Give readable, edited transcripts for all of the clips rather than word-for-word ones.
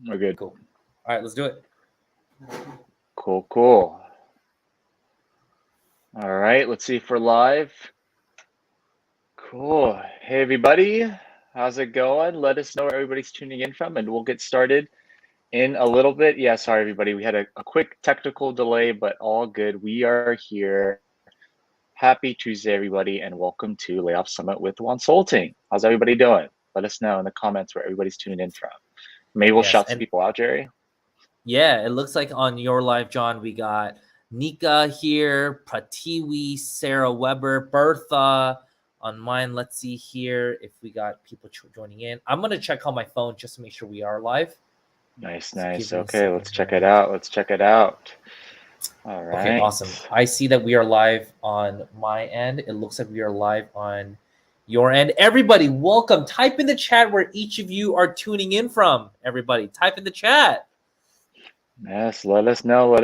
We're good. Cool. All right, let's do it. Cool, cool. All right, let's see if we're live. Cool. Hey, everybody. How's it going? Let us know where everybody's tuning in from, and we'll get started in a little bit. Yeah, sorry, everybody. We had a quick technical delay, but all good. We are here. Happy Tuesday, everybody, and welcome to Layoffs Summit with Wonsulting. How's everybody doing? Let us know in the comments where everybody's tuning in from. Maybe we'll shout some people out, Jerry. Yeah, it looks like on your live, John, we got Nika here, Pratiwi, Sarah Weber, Bertha. On mine, let's see here if we got people joining in. I'm going to check on my phone just to make sure we are live. Nice. Okay, let's check it out. All right. Okay, awesome. I see that we are live on my end. It looks like we are live on your end. Everybody, welcome. Type in the chat where each of you are tuning in from. Everybody, type in the chat. Yes, let us know,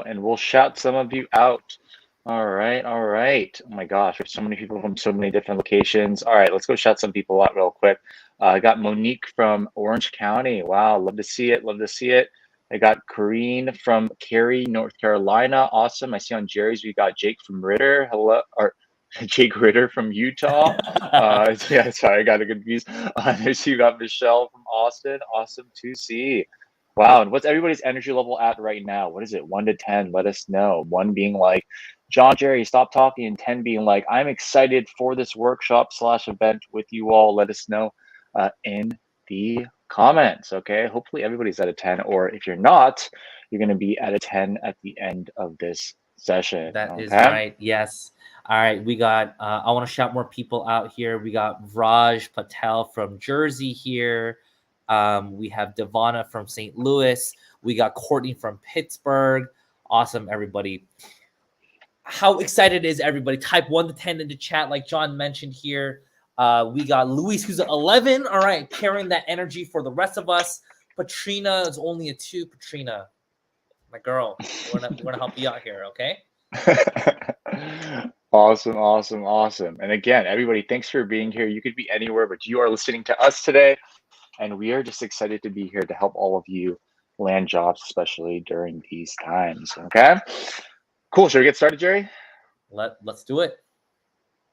and we'll shout some of you out. All right. Oh my gosh, there's so many people from so many different locations. All right, let's go shout some people out real quick. I got Monique from Orange County. Wow, love to see it. I got Corrine from Cary, North Carolina. Awesome. I see on Jerry's we got Jake from Ritter. Hello, or Jake Ritter from Utah. Yeah, sorry, I got it confused. I see you got Michelle from Austin. Awesome to see. Wow, and what's everybody's energy level at right now? What is it, 1 to 10? Let us know. 1 being like, John, Jerry, stop talking, and 10 being like, I'm excited for this workshop/event with you all. Let us know in the comments, okay? Hopefully everybody's at a 10, or if you're not, you're going to be at a 10 at the end of this session. That is right, yes. All right, we got, I want to shout more people out here. We got Raj Patel from Jersey here. We have Devana from St. Louis. We got Courtney from Pittsburgh. Awesome, everybody. How excited is everybody? Type 1 to 10 in the chat, like John mentioned here. We got Luis, who's at 11. All right, carrying that energy for the rest of us. Patrina is only a 2. Patrina, my girl, we're gonna help you out here, okay? Awesome. And again, everybody, thanks for being here. You could be anywhere, but you are listening to us today. And we are just excited to be here to help all of you land jobs, especially during these times. Okay, cool. Should we get started, Jerry? Let's do it.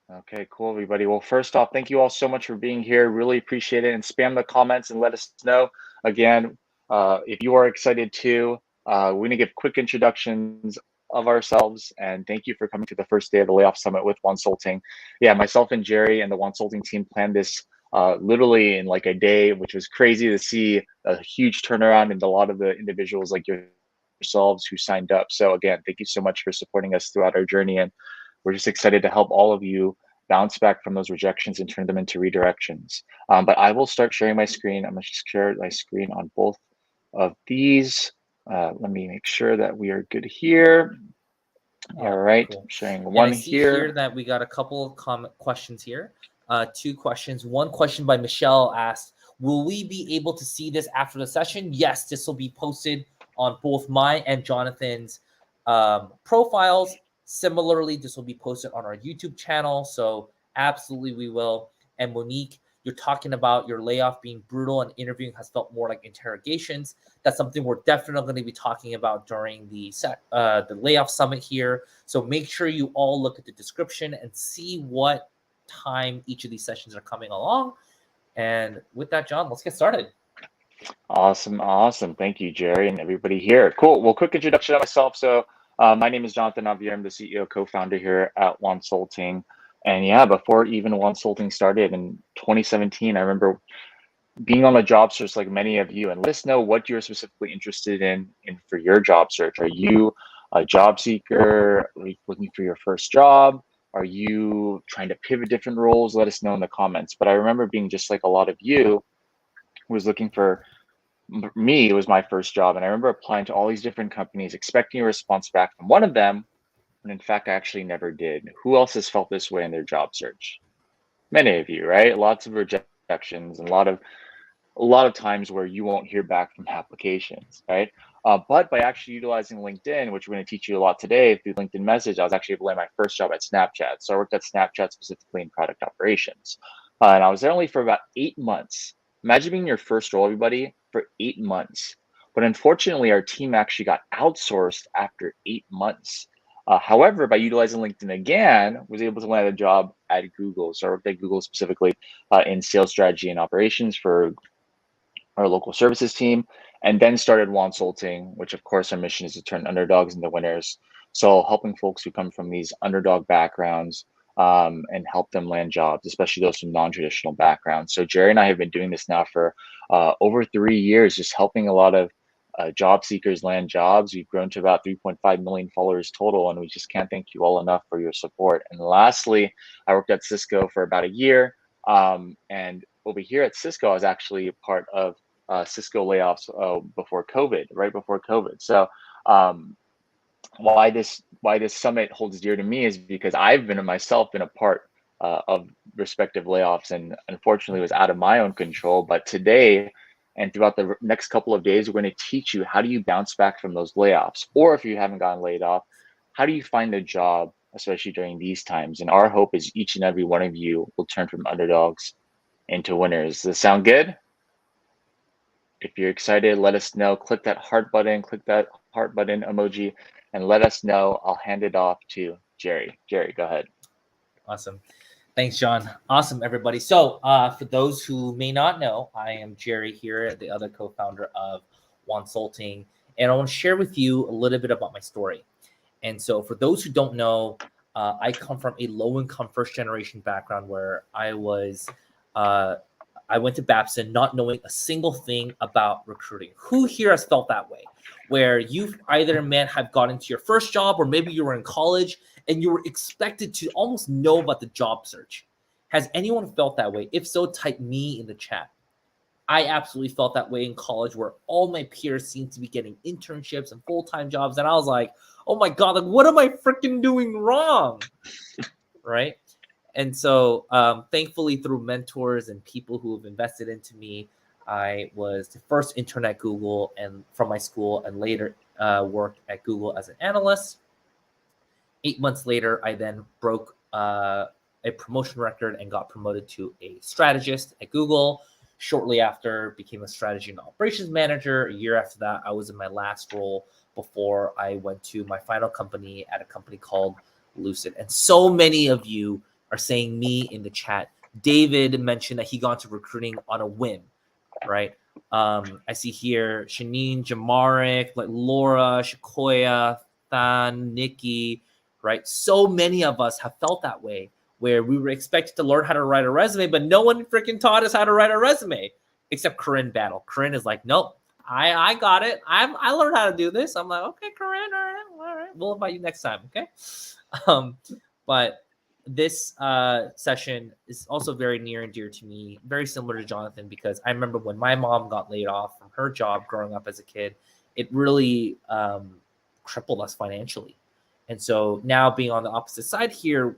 Okay, cool, everybody. Well, first off, thank you all so much for being here. Really appreciate it. And spam the comments and let us know. Again, if you are excited too, we're going to give quick introductions of ourselves. And thank you for coming to the first day of the Layoff Summit with Wonsulting. Yeah, myself and Jerry and the Wonsulting team planned this literally in like a day, which was crazy to see a huge turnaround in a lot of the individuals like yourselves who signed up. So again, thank you so much for supporting us throughout our journey. And we're just excited to help all of you bounce back from those rejections and turn them into redirections. But I will start sharing my screen. I'm going to just share my screen on both of these. Let me make sure that we are good here. Yeah, all right, cool. I'm sharing one and I see here that we got a couple of questions here. 2 questions. One question by Michelle asked, will we be able to see this after the session? Yes, this will be posted on both my and Jonathan's profiles. Similarly, this will be posted on our YouTube channel. So absolutely we will. And Monique, you're talking about your layoff being brutal and interviewing has felt more like interrogations. That's something we're definitely going to be talking about during the Layoff Summit here. So make sure you all look at the description and see what time each of these sessions are coming along. And with that, John, let's get started. Awesome. Thank you, Jerry, and everybody here. Cool. Well, quick introduction of myself. So my name is Jonathan Navier. I'm the CEO, co-founder here at Wonsulting. And yeah, before even Wonsulting started in 2017, I remember being on a job search like many of you. And let us know what you're specifically interested in for your job search. Are you a job seeker? Are you looking for your first job? Are you trying to pivot different roles? Let us know in the comments. But I remember being just like a lot of you, was looking for me. It was my first job. And I remember applying to all these different companies, expecting a response back from one of them. And in fact, I actually never did. Who else has felt this way in their job search? Many of you, right? Lots of rejections and a lot of times where you won't hear back from applications, right? But by actually utilizing LinkedIn, which we're going to teach you a lot today through LinkedIn Message, I was actually able to land my first job at Snapchat. So I worked at Snapchat specifically in product operations. And I was there only for about 8 months. Imagine being your first role, everybody, for 8 months. But unfortunately, our team actually got outsourced after 8 months. However, by utilizing LinkedIn again, was able to land a job at Google. So I worked at Google specifically in sales strategy and operations for our local services team, and then started Wonsulting, which of course our mission is to turn underdogs into winners. So helping folks who come from these underdog backgrounds and help them land jobs, especially those from non-traditional backgrounds. So Jerry and I have been doing this now for over 3 years, just helping a lot of job seekers land jobs. We've grown to about 3.5 million followers total, and we just can't thank you all enough for your support. And lastly, I worked at Cisco for about a year. And over here at Cisco, I was actually a part of Cisco layoffs before COVID, right before COVID. So why this summit holds dear to me is because I've been myself been a part of respective layoffs, and unfortunately was out of my own control. But today and throughout the next couple of days, we're going to teach you how do you bounce back from those layoffs, or if you haven't gotten laid off, how do you find a job, especially during these times. And our hope is each and every one of you will turn from underdogs into winners. Does this sound good? If you're excited, let us know. Click that heart button emoji, and let us know. I'll hand it off to Jerry. Jerry, go ahead. Awesome. Thanks, John. Awesome, everybody. So for those who may not know, I am Jerry here, the other co-founder of Wonsulting, and I want to share with you a little bit about my story. And so for those who don't know, I come from a low-income first-generation background where I went to Babson not knowing a single thing about recruiting. Who here has felt that way? Where you've either have gotten to your first job, or maybe you were in college and you were expected to almost know about the job search. Has anyone felt that way? If so, type me in the chat. I absolutely felt that way in college, where all my peers seemed to be getting internships and full-time jobs. And I was like, oh my God, like, what am I freaking doing wrong? Right? And so thankfully, through mentors and people who have invested into me, I was the first intern at Google and from my school, and later worked at Google as an analyst. 8 months later, I then broke a promotion record and got promoted to a strategist at Google. Shortly after, became a strategy and operations manager. A year after that, I was in my last role before I went to my final company at a company called Lucid. And so many of you are saying me in the chat. David mentioned that he got into recruiting on a whim, right? I see here Shanine, Jamaric, like Laura, Shakoya, Than, Nikki, right? So many of us have felt that way, where we were expected to learn how to write a resume, but no one freaking taught us how to write a resume, except Corinne Battle. Corinne is like, nope, I got it. I learned how to do this. I'm like, okay, Corinne, all right. We'll invite you next time, okay? But this session is also very near and dear to me, very similar to Jonathan, because I remember when my mom got laid off from her job growing up as a kid, it really crippled us financially. And so now being on the opposite side here,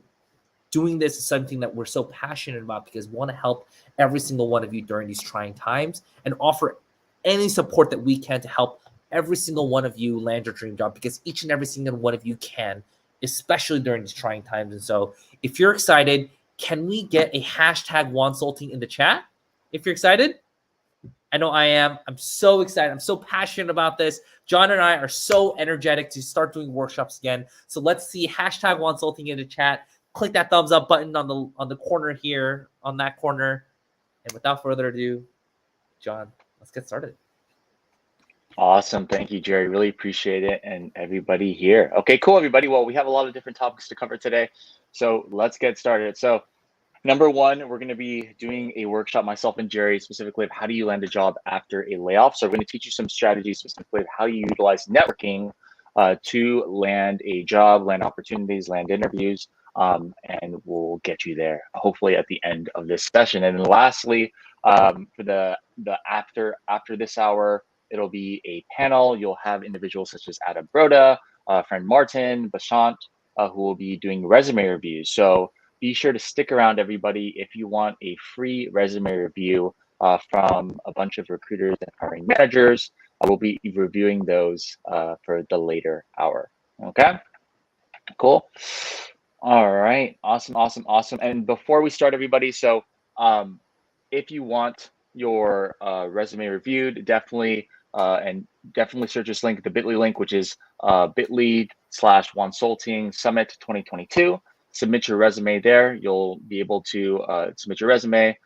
doing this is something that we're so passionate about, because we want to help every single one of you during these trying times and offer any support that we can to help every single one of you land your dream job, because each and every single one of you can, especially during these trying times. And so if you're excited, can we get a hashtag Wonsulting in the chat? If you're excited, I know I am. I'm so excited. I'm so passionate about this. John and I are so energetic to start doing workshops again. So let's see hashtag Wonsulting in the chat. Click that thumbs up button on the corner here, on that corner. And without further ado, John, let's get started. Awesome. Thank you, Jerry. Really appreciate it. And everybody here. Okay, cool, everybody. Well, we have a lot of different topics to cover today, so let's get started. So number one, we're going to be doing a workshop, myself and Jerry, specifically of how do you land a job after a layoff. So we're going to teach you some strategies specifically of how you utilize networking to land a job, land opportunities, land interviews, and we'll get you there hopefully at the end of this session. And then lastly, for the after this hour, it'll be a panel. You'll have individuals such as Broda, friend Martin, Basant, who will be doing resume reviews. So be sure to stick around, everybody, if you want a free resume review from a bunch of recruiters and hiring managers. We'll be reviewing those for the later hour. Okay, cool. All right, awesome. And before we start, everybody, so if you want your resume reviewed, definitely search this link, the bit.ly link, which is bit.ly/Wonsulting Summit 2022. Submit your resume there. You'll be able to submit your resume,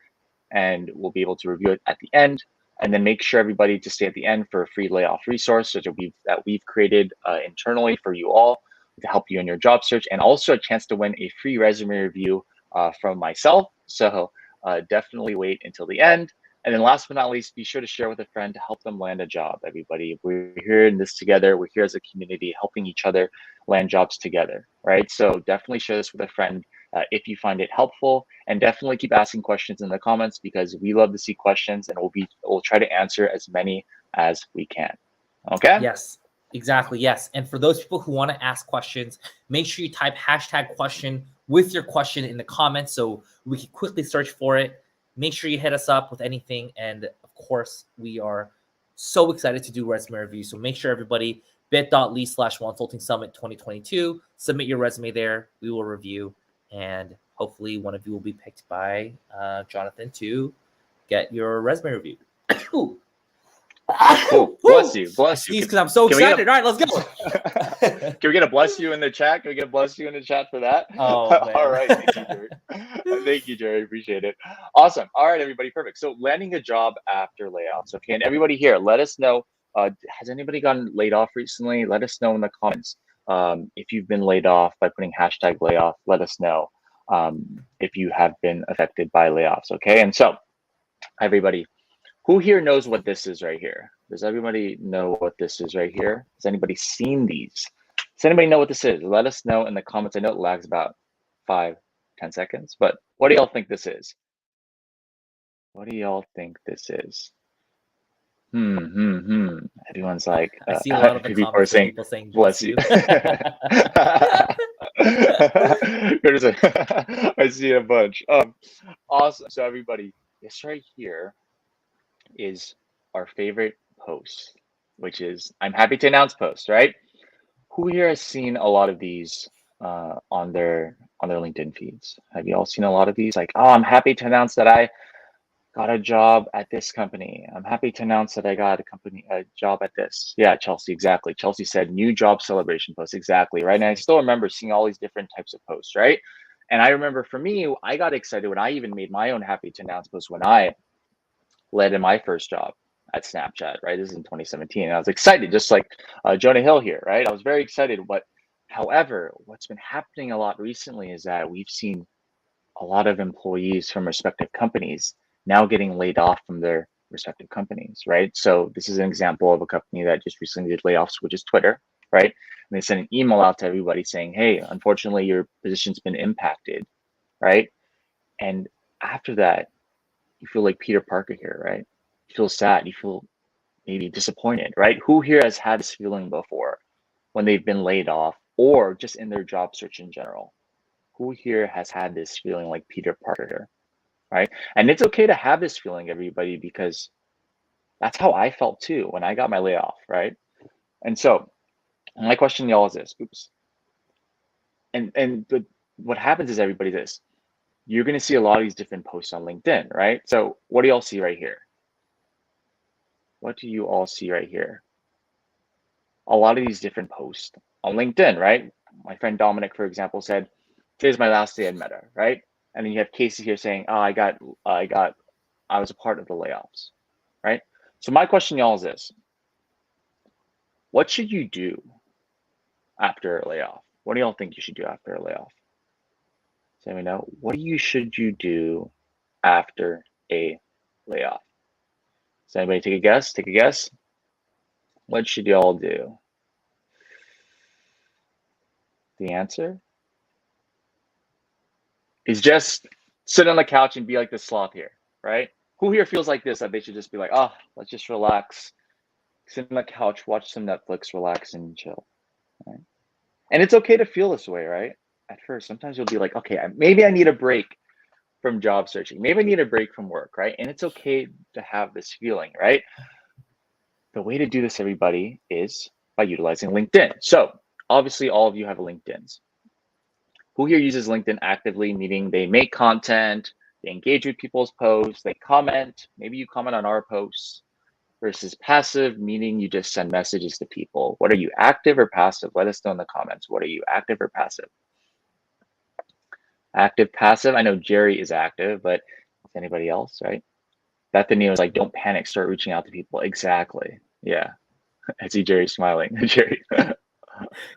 and we'll be able to review it at the end. And then make sure everybody to stay at the end for a free layoff resource that we've created internally for you all to help you in your job search, and also a chance to win a free resume review from myself. So definitely wait until the end. And then last but not least, be sure to share with a friend to help them land a job, everybody. We're here in this together. We're here as a community, helping each other land jobs together, right? So definitely share this with a friend if you find it helpful, and definitely keep asking questions in the comments, because we love to see questions, and we'll try to answer as many as we can. Okay? Yes, exactly. Yes. And for those people who want to ask questions, make sure you type #question with your question in the comments so we can quickly search for it. Make sure you hit us up with anything. And of course, we are so excited to do resume reviews. So make sure everybody, bit.ly/Wonsulting Summit 2022, submit your resume there. We will review, and hopefully one of you will be picked by Jonathan to get your resume reviewed. Cool. Bless you. Bless you. Because I'm so excited. All right, let's go. Can we get a bless you in the chat? Can we get a bless you in the chat for that? Oh, man. All right. Thank you, Jerry. Thank you, Jerry. Appreciate it. Awesome. All right, everybody. Perfect. So landing a job after layoffs. Okay. And everybody here, let us know. Has anybody gotten laid off recently? Let us know in the comments. If you've been laid off by putting #layoff, let us know if you have been affected by layoffs. Okay. And so, everybody, who here knows what this is right here? Does everybody know what this is right here? Has anybody seen these? Does anybody know what this is? Let us know in the comments. I know it lags about 5-10 seconds, but what do y'all think this is? What do y'all think this is? Everyone's like, I see a lot of the people comments are people saying bless you. I see a bunch. Awesome. So everybody, this right here is our favorite post, which is I'm happy to announce post, right? Who here has seen a lot of these on their LinkedIn feeds? Have you all seen a lot of these? Like, oh, I'm happy to announce that I got a job at this company. I'm happy to announce that I got a job at this. Yeah, Chelsea, exactly. Chelsea said new job celebration post, exactly, right? And I still remember seeing all these different types of posts, right? And I remember for me, I got excited when I even made my own happy to announce post when I landed my first job at Snapchat, right? This is in 2017. And I was excited, just like Jonah Hill here, right? I was very excited. But however, what's been happening a lot recently is that we've seen a lot of employees from respective companies now getting laid off from their respective companies, right? So this is an example of a company that just recently did layoffs, which is Twitter, right? And they sent an email out to everybody saying, hey, unfortunately, your position's been impacted, right? And after that, you feel like Peter Parker here, right? You feel sad, you feel maybe disappointed, right? Who here has had this feeling before when they've been laid off or just in their job search in general? Who here has had this feeling like Peter Parker, right? And it's okay to have this feeling, everybody, because that's how I felt too when I got my layoff, right? And so my question to y'all is this, oops. What happens is everybody this, you're gonna see a lot of these different posts on LinkedIn, right? So what do y'all see right here? What do you all see right here? A lot of these different posts on LinkedIn, right? My friend Dominic, for example, said, today's my last day at Meta, right? And then you have Casey here saying, oh, I was a part of the layoffs, right? So my question, y'all, is this. What should you do after a layoff? What do y'all think you should do after a layoff? So let me know. Should you do after a layoff? Does anybody take a guess? Take a guess. What should y'all do? The answer is just sit on the couch and be like the sloth here, right? Who here feels like this, that they should just be like, oh, let's just relax, sit on the couch, watch some Netflix, relax and chill, right? And it's okay to feel this way, right? At first, sometimes you'll be like, okay, maybe I need a break from job searching. Maybe I need a break from work, right? And it's okay to have this feeling, right? The way to do this, everybody, is by utilizing LinkedIn. So obviously all of you have LinkedIns. Who here uses LinkedIn actively, meaning they make content, they engage with people's posts, they comment, maybe you comment on our posts, versus passive, meaning you just send messages to people. What are you, active or passive? Let us know in the comments. What are you, active or passive? Active, passive. I know Jerry is active, but is anybody else, right? Bethany was like, don't panic, start reaching out to people. Exactly. Yeah. I see Jerry smiling. Jerry.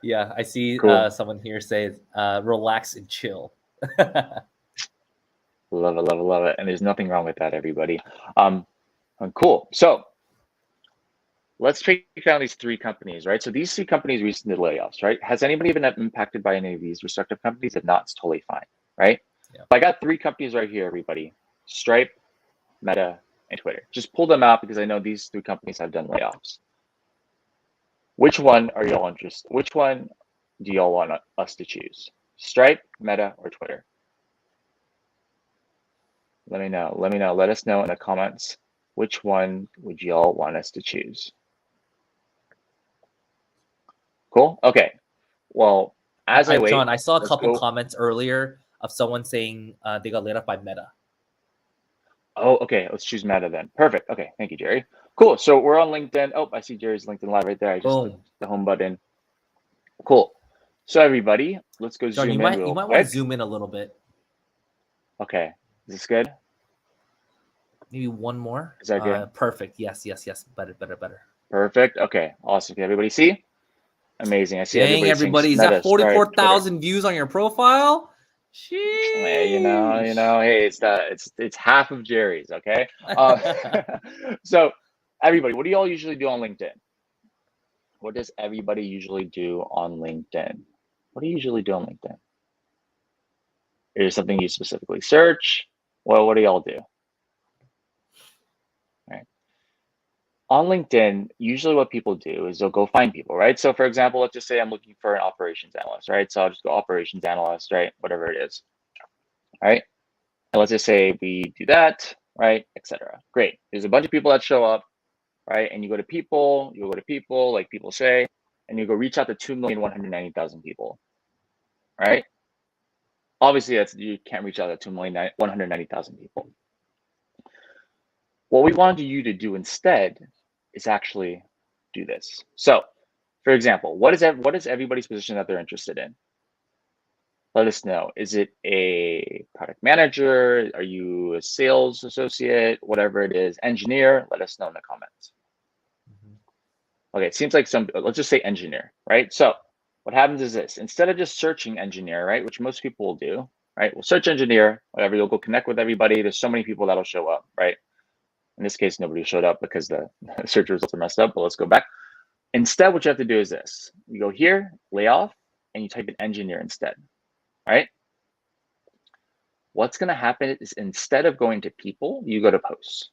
Yeah, I see Cool. someone here say, relax and chill. Love it, love it, love it. And there's nothing wrong with that, everybody. Cool. So let's break down these three companies, right? So these three companies recently did layoffs, right? Has anybody been impacted by any of these respective companies? If not, it's totally fine, right? Yeah. I got three companies right here, everybody. Stripe, Meta, and Twitter. Just pull them out because I know these three companies have done layoffs. Which one are y'all interested? Which one do y'all want us to choose? Stripe, Meta, or Twitter? Let me know. Let me know. Let us know in the comments. Which one would y'all want us to choose? Cool. Okay. Well, as I wait, John, I saw a let's couple go. comments earlier of someone saying they got laid off by Meta. Oh, okay. Let's choose Meta then. Perfect. Okay. Thank you, Jerry. Cool. So we're on LinkedIn. Oh, I see Jerry's LinkedIn live right there. I just clicked the home button. Cool. So everybody, let's go John, zoom in real you might quick. want to zoom in a little bit. Okay. Is this good? Maybe one more. Is that good? Perfect. Yes. Better. Perfect. Okay. Awesome. Can everybody see? Amazing. I see Dang, everybody is saying that 44,000 views on your profile? Yeah, you know, hey, it's half of Jerry's, okay? So everybody, what do y'all usually do on LinkedIn? What does everybody usually do on LinkedIn? What do you usually do on LinkedIn? Is there something you specifically search? Well, what do y'all do? Right. On LinkedIn, usually what people do is they'll go find people, right? So for example, let's just say I'm looking for an operations analyst, right? So I'll just go operations analyst, right? Whatever it is, right? And let's just say we do that, right? Etc. Great. There's a bunch of people that show up, right? And you go to people, like people say, and you go reach out to 2,190,000 people, right? Obviously, you can't reach out to 2,190,000 people. What we want you to do instead is actually do this. So, for example, what is everybody's position that they're interested in? Let us know. Is it a product manager? Are you a sales associate? Whatever it is, engineer? Let us know in the comments. Okay, it seems like let's just say engineer, right? So what happens is this: instead of just searching engineer, right, which most people will do, right? We'll search engineer, whatever. You'll go connect with everybody. There's so many people that'll show up, right? In this case, nobody showed up because the search results are messed up. But let's go back. Instead, what you have to do is this: you go here, layoff, and you type in engineer instead, right? What's going to happen is instead of going to people, you go to posts,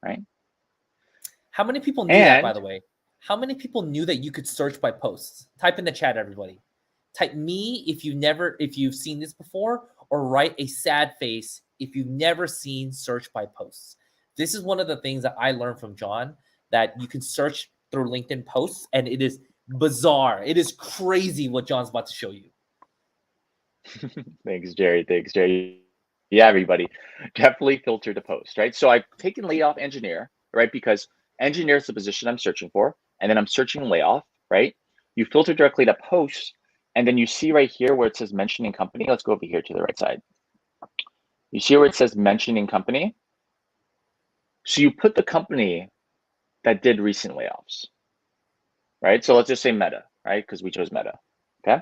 right? How many people knew that, by the way? How many people knew that you could search by posts? Type in the chat, everybody. Type me if you've seen this before, or write a sad face if you've never seen search by posts. This is one of the things that I learned from John, that you can search through LinkedIn posts, and it is bizarre. It is crazy what John's about to show you. Thanks, Jerry. Thanks, Jerry. Yeah, everybody, definitely filter to post, right? So I've taken layoff engineer, right? Because engineer is the position I'm searching for, and then I'm searching layoff, right? You filter directly to posts, and then you see right here where it says mentioning company. Let's go over here to the right side. You see where it says mentioning company? So you put the company that did recent layoffs, right? So let's just say Meta, right? Because we chose Meta, okay?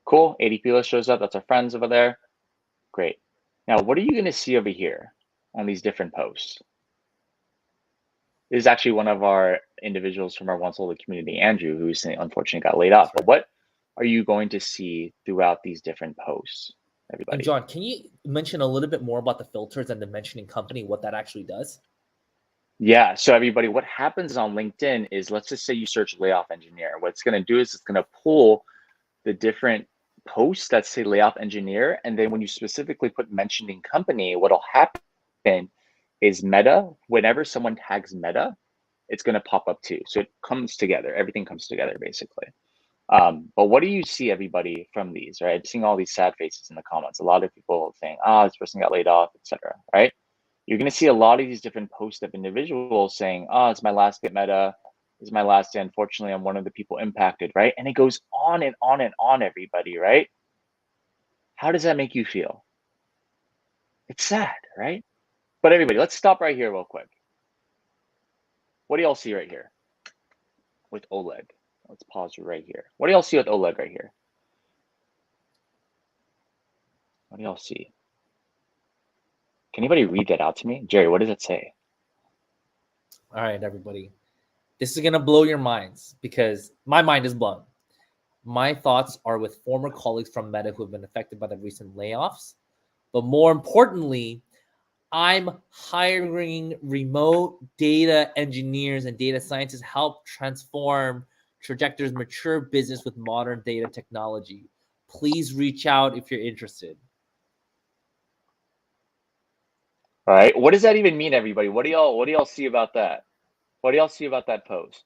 Cool, ADP list shows up. That's our friends over there. Great. Now, what are you going to see over here on these different posts? This is actually one of our individuals from our Wonsulting community, Andrew, who recently unfortunately got laid off. But what are you going to see throughout these different posts, everybody? And John, can you mention a little bit more about the filters and the mentioning company, what that actually does? Yeah, so everybody, what happens on LinkedIn is, let's just say you search layoff engineer. What it's going to do is it's going to pull the different posts that say layoff engineer. And then when you specifically put mentioning company, what'll happen is Meta, whenever someone tags Meta, it's going to pop up too. So it comes together. Everything comes together basically. But what do you see, everybody, from these, right? I'm seeing all these sad faces in the comments. A lot of people saying, this person got laid off, etc. Right? You're going to see a lot of these different posts of individuals saying, it's my last day at Meta. This is my last day. Unfortunately, I'm one of the people impacted, right? And it goes on and on and on, everybody, right? How does that make you feel? It's sad, right? But everybody, let's stop right here real quick. What do y'all see right here with Oleg? Let's pause right here. What do y'all see with Oleg right here? What do y'all see? Can anybody read that out to me? Jerry, what does it say? All right, everybody. This is going to blow your minds because my mind is blown. My thoughts are with former colleagues from Meta who have been affected by the recent layoffs. But more importantly, I'm hiring remote data engineers and data scientists to help transform Trajectory's mature business with modern data technology. Please reach out if you're interested. All right. What does that even mean, everybody? What do y'all see about that? What do y'all see about that post?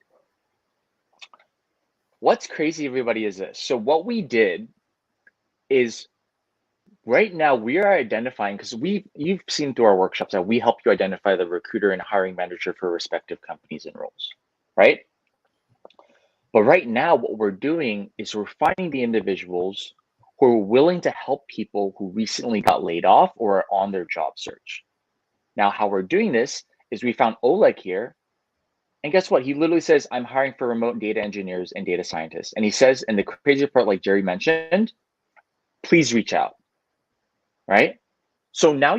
What's crazy, everybody, is this. So what we did is right now we are identifying, because you've seen through our workshops that we help you identify the recruiter and hiring manager for respective companies and roles, right? But right now what we're doing is we're finding the individuals who are willing to help people who recently got laid off or are on their job search. Now, how we're doing this is we found Oleg here. And guess what? He literally says, I'm hiring for remote data engineers and data scientists. And he says, and the crazy part, like Jerry mentioned, please reach out, right? So now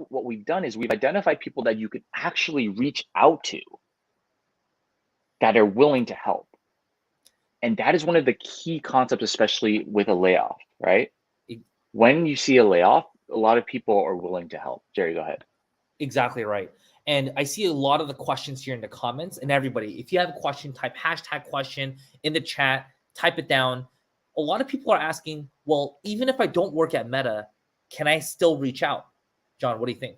what we've done is we've identified people that you could actually reach out to that are willing to help. And that is one of the key concepts, especially with a layoff, right? When you see a layoff, a lot of people are willing to help. Jerry, go ahead. Exactly right. And I see a lot of the questions here in the comments. And everybody, if you have a question, type hashtag question in the chat, type it down. A lot of people are asking, well, even if I don't work at Meta, can I still reach out? John, what do you think?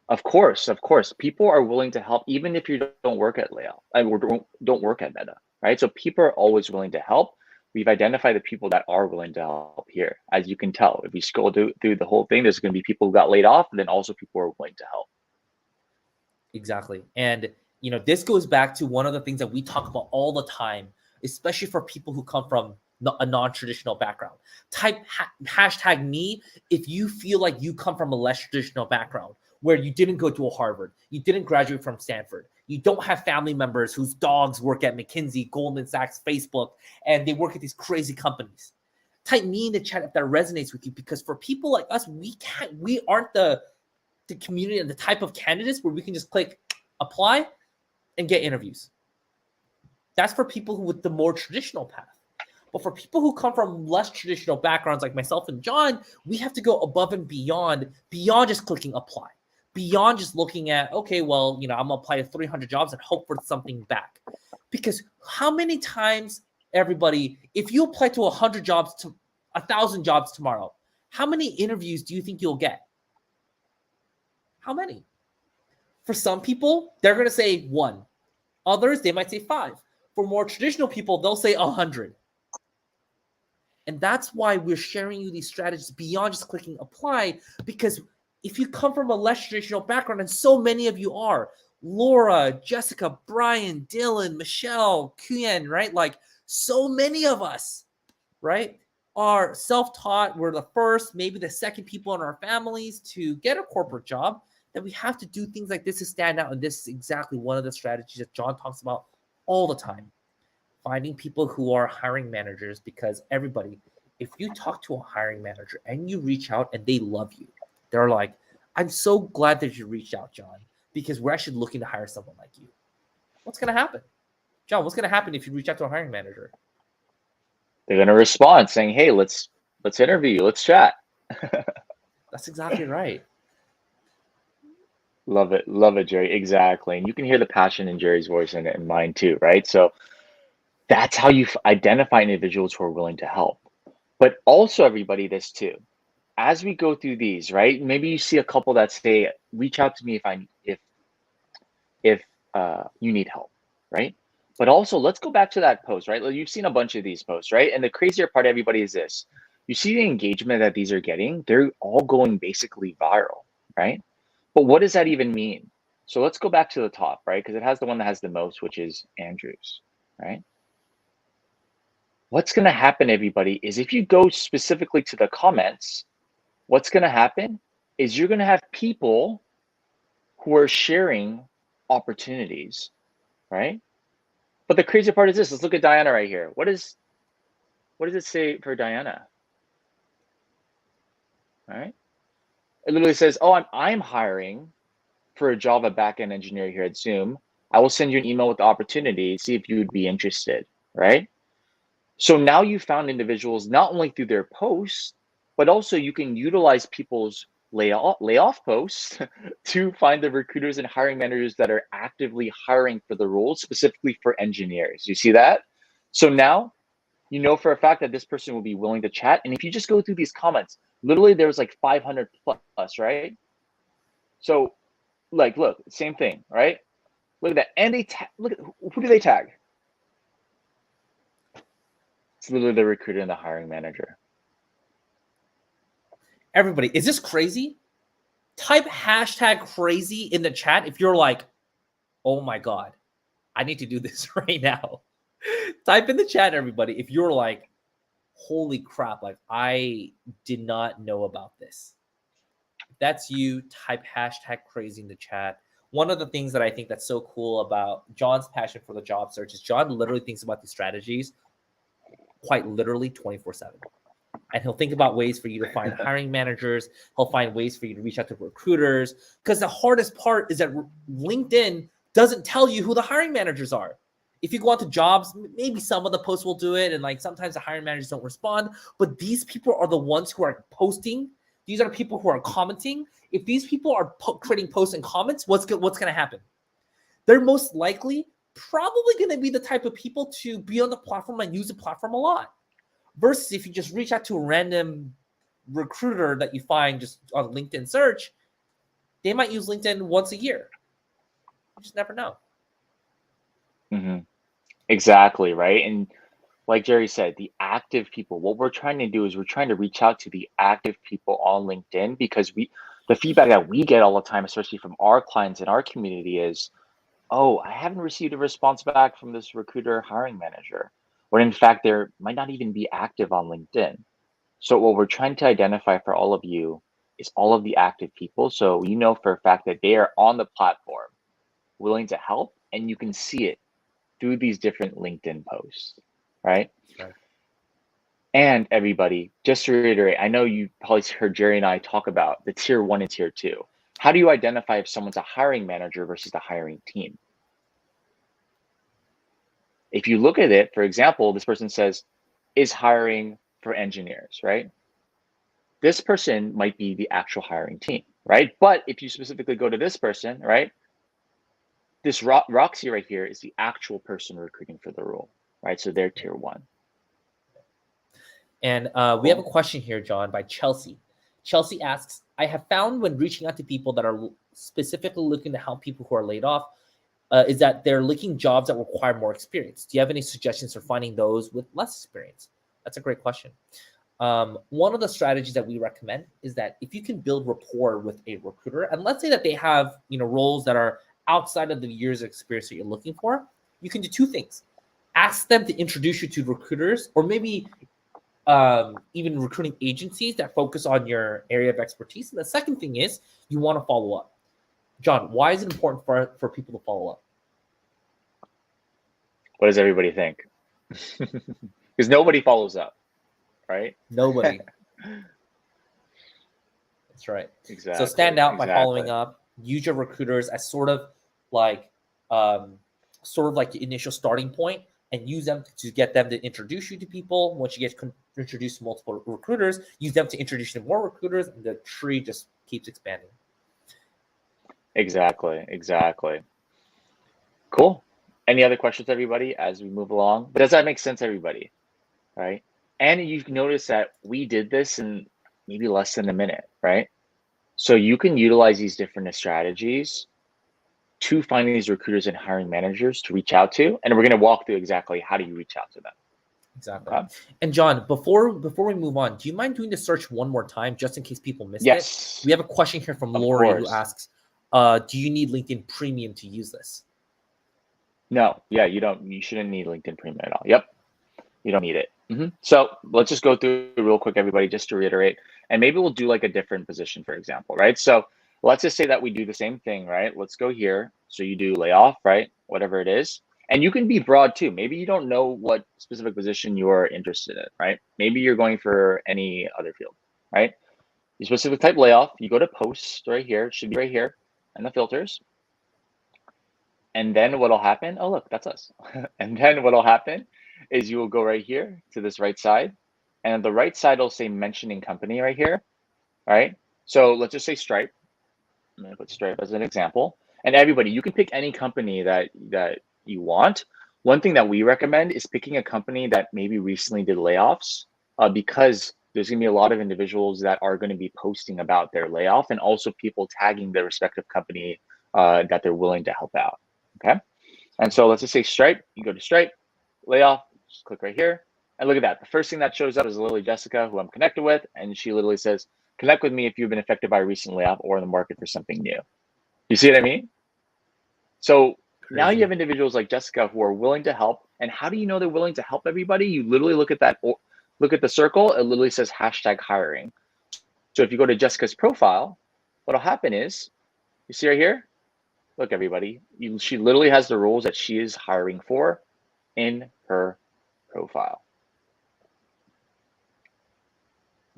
Of course. People are willing to help, even if you don't work at Layoff, or don't work at Meta, right? So people are always willing to help. We've identified the people that are willing to help here. As you can tell, if we scroll through the whole thing, there's going to be people who got laid off, and then also people who are willing to help. Exactly. And, this goes back to one of the things that we talk about all the time, especially for people who come from a non-traditional background. Type hashtag me if you feel like you come from a less traditional background, where you didn't go to a Harvard, you didn't graduate from Stanford, you don't have family members whose dogs work at McKinsey, Goldman Sachs, Facebook, and they work at these crazy companies. Type me in the chat if that resonates with you, because for people like us, we aren't the community and the type of candidates where we can just click apply and get interviews. That's for people who with the more traditional path. But for people who come from less traditional backgrounds like myself and John, we have to go above and beyond just clicking apply, beyond just looking at, okay, well, I'm gonna apply to 300 jobs and hope for something back. Because how many times, everybody, if you apply to 100 jobs, to 1,000 jobs tomorrow, how many interviews do you think you'll get? How many? For some people, they're going to say 1. Others, they might say 5. For more traditional people, they'll say 100. And that's why we're sharing you these strategies beyond just clicking apply, because if you come from a less traditional background, and so many of you are, Laura, Jessica, Brian, Dylan, Michelle, Kuyen, right? Like so many of us, right, are self-taught. We're the first, maybe the second people in our families to get a corporate job. That we have to do things like this to stand out. And this is exactly one of the strategies that John talks about all the time. Finding people who are hiring managers, because everybody, if you talk to a hiring manager and you reach out and they love you, they're like, I'm so glad that you reached out, John, because we're actually looking to hire someone like you. What's going to happen? John, what's going to happen if you reach out to a hiring manager? They're going to respond saying, hey, let's interview you. Let's chat. That's exactly right. Love it, Jerry. Exactly. And you can hear the passion in Jerry's voice and mine too, right? So that's how you identify individuals who are willing to help. But also, everybody, this too. As we go through these, right? Maybe you see a couple that say, reach out to me if you need help, right? But also, let's go back to that post, right? Like, you've seen a bunch of these posts, right? And the crazier part, everybody, is this. You see the engagement that these are getting, they're all going basically viral, right? But what does that even mean? So let's go back to the top, right? Because it has the one that has the most, which is Andrew's, right? What's going to happen, everybody, is if you go specifically to the comments, what's going to happen is you're going to have people who are sharing opportunities, right? But the crazy part is this. Let's look at Diana right here. What does it say for Diana? All right. It literally says, "Oh, I'm hiring for a Java backend engineer here at Zoom. I will send you an email with the opportunity. See if you would be interested." Right. So now you found individuals not only through their posts, but also you can utilize people's layoff posts to find the recruiters and hiring managers that are actively hiring for the roles, specifically for engineers. You see that? So now you know for a fact that this person will be willing to chat. And if you just go through these comments, literally there was like 500 plus, right? So like, look, same thing, right? Look at that. And look at who do they tag? It's literally the recruiter and the hiring manager. Everybody, is this crazy? Type hashtag crazy in the chat if you're like, oh my God, I need to do this right now. Type in the chat, everybody, if you're like, holy crap, like I did not know about this. If that's you, type hashtag crazy in the chat. One of the things that I think that's so cool about John's passion for the job search is John literally thinks about these strategies quite literally 24/7. And he'll think about ways for you to find hiring managers. He'll find ways for you to reach out to recruiters. Because the hardest part is that LinkedIn doesn't tell you who the hiring managers are. If you go out to jobs, maybe some of the posts will do it. And like sometimes the hiring managers don't respond. But these people are the ones who are posting. These are people who are commenting. If these people are creating posts and comments, what's going to happen? They're most likely probably going to be the type of people to be on the platform and use the platform a lot. Versus if you just reach out to a random recruiter that you find just on LinkedIn search, they might use LinkedIn once a year. You just never know. Mm-hmm. Exactly, right? And like Jerry said, the active people, what we're trying to do is we're trying to reach out to the active people on LinkedIn because the feedback that we get all the time, especially from our clients in our community is, oh, I haven't received a response back from this recruiter hiring manager. When in fact, they might not even be active on LinkedIn. So what we're trying to identify for all of you is all of the active people. So you know for a fact that they are on the platform, willing to help, and you can see it through these different LinkedIn posts, right? Right. And everybody, just to reiterate, I know you probably heard Jerry and I talk about the tier 1 and tier 2. How do you identify if someone's a hiring manager versus the hiring team? If you look at it, for example, this person says, is hiring for engineers, right? This person might be the actual hiring team, right? But if you specifically go to this person, right? This Roxy right here is the actual person recruiting for the role, right? So they're tier 1. And we have a question here, John, by Chelsea. Chelsea asks, I have found when reaching out to people that are specifically looking to help people who are laid off, is that they're looking jobs that require more experience. Do you have any suggestions for finding those with less experience? That's a great question. One of the strategies that we recommend is that if you can build rapport with a recruiter, and let's say that they have roles that are outside of the years of experience that you're looking for, you can do two things. Ask them to introduce you to recruiters, or maybe even recruiting agencies that focus on your area of expertise. And the second thing is you want to follow up. John, why is it important for people to follow up? What does everybody think? Because nobody follows up, right? Nobody. That's right. Exactly. So stand out by following up. Use your recruiters as sort of like the initial starting point, and use them to get them to introduce you to people. Once you get introduced to multiple recruiters, use them to introduce you to more recruiters, and the tree just keeps expanding. Exactly. Cool. Any other questions, everybody, as we move along? But does that make sense, everybody? Right? And you've noticed that we did this in maybe less than a minute, right? So you can utilize these different strategies to finding these recruiters and hiring managers to reach out to. And we're going to walk through exactly how do you reach out to them. Exactly. Okay. And John, before we move on, do you mind doing the search one more time just in case people missed it? We have a question here from Lori who asks, do you need LinkedIn Premium to use this? No. Yeah, you don't. You shouldn't need LinkedIn Premium at all. Yep. You don't need it. So let's just go through real quick, everybody, just to reiterate. And maybe we'll do like a different position, for example, right? So let's just say that we do the same thing, right? Let's go here. So you do layoff, right? Whatever it is. And you can be broad too. Maybe you don't know what specific position you're interested in, right? Maybe you're going for any other field, right? You specific type layoff, you go to post right here. It should be right here in the filters. And then what'll happen? Oh, look, that's us. And then what'll happen is you will go right here to this right side. And on the right side, it'll say mentioning company right here, right? So let's just say Stripe. I'm going to put Stripe as an example. And everybody, you can pick any company that you want. One thing that we recommend is picking a company that maybe recently did layoffs because there's going to be a lot of individuals that are going to be posting about their layoff and also people tagging their respective company that they're willing to help out. Okay. And so let's just say Stripe. You go to Stripe, layoff, just click right here. And look at that. The first thing that shows up is literally Jessica, who I'm connected with. And she literally says, connect with me if you've been affected by a recent layoff or in the market for something new. You see what I mean? So now you have individuals like Jessica who are willing to help. And how do you know they're willing to help everybody? You literally look at that, look at the circle. It literally says #hiring. So if you go to Jessica's profile, what'll happen is, you see right here? Look, everybody, she literally has the roles that she is hiring for in her profile.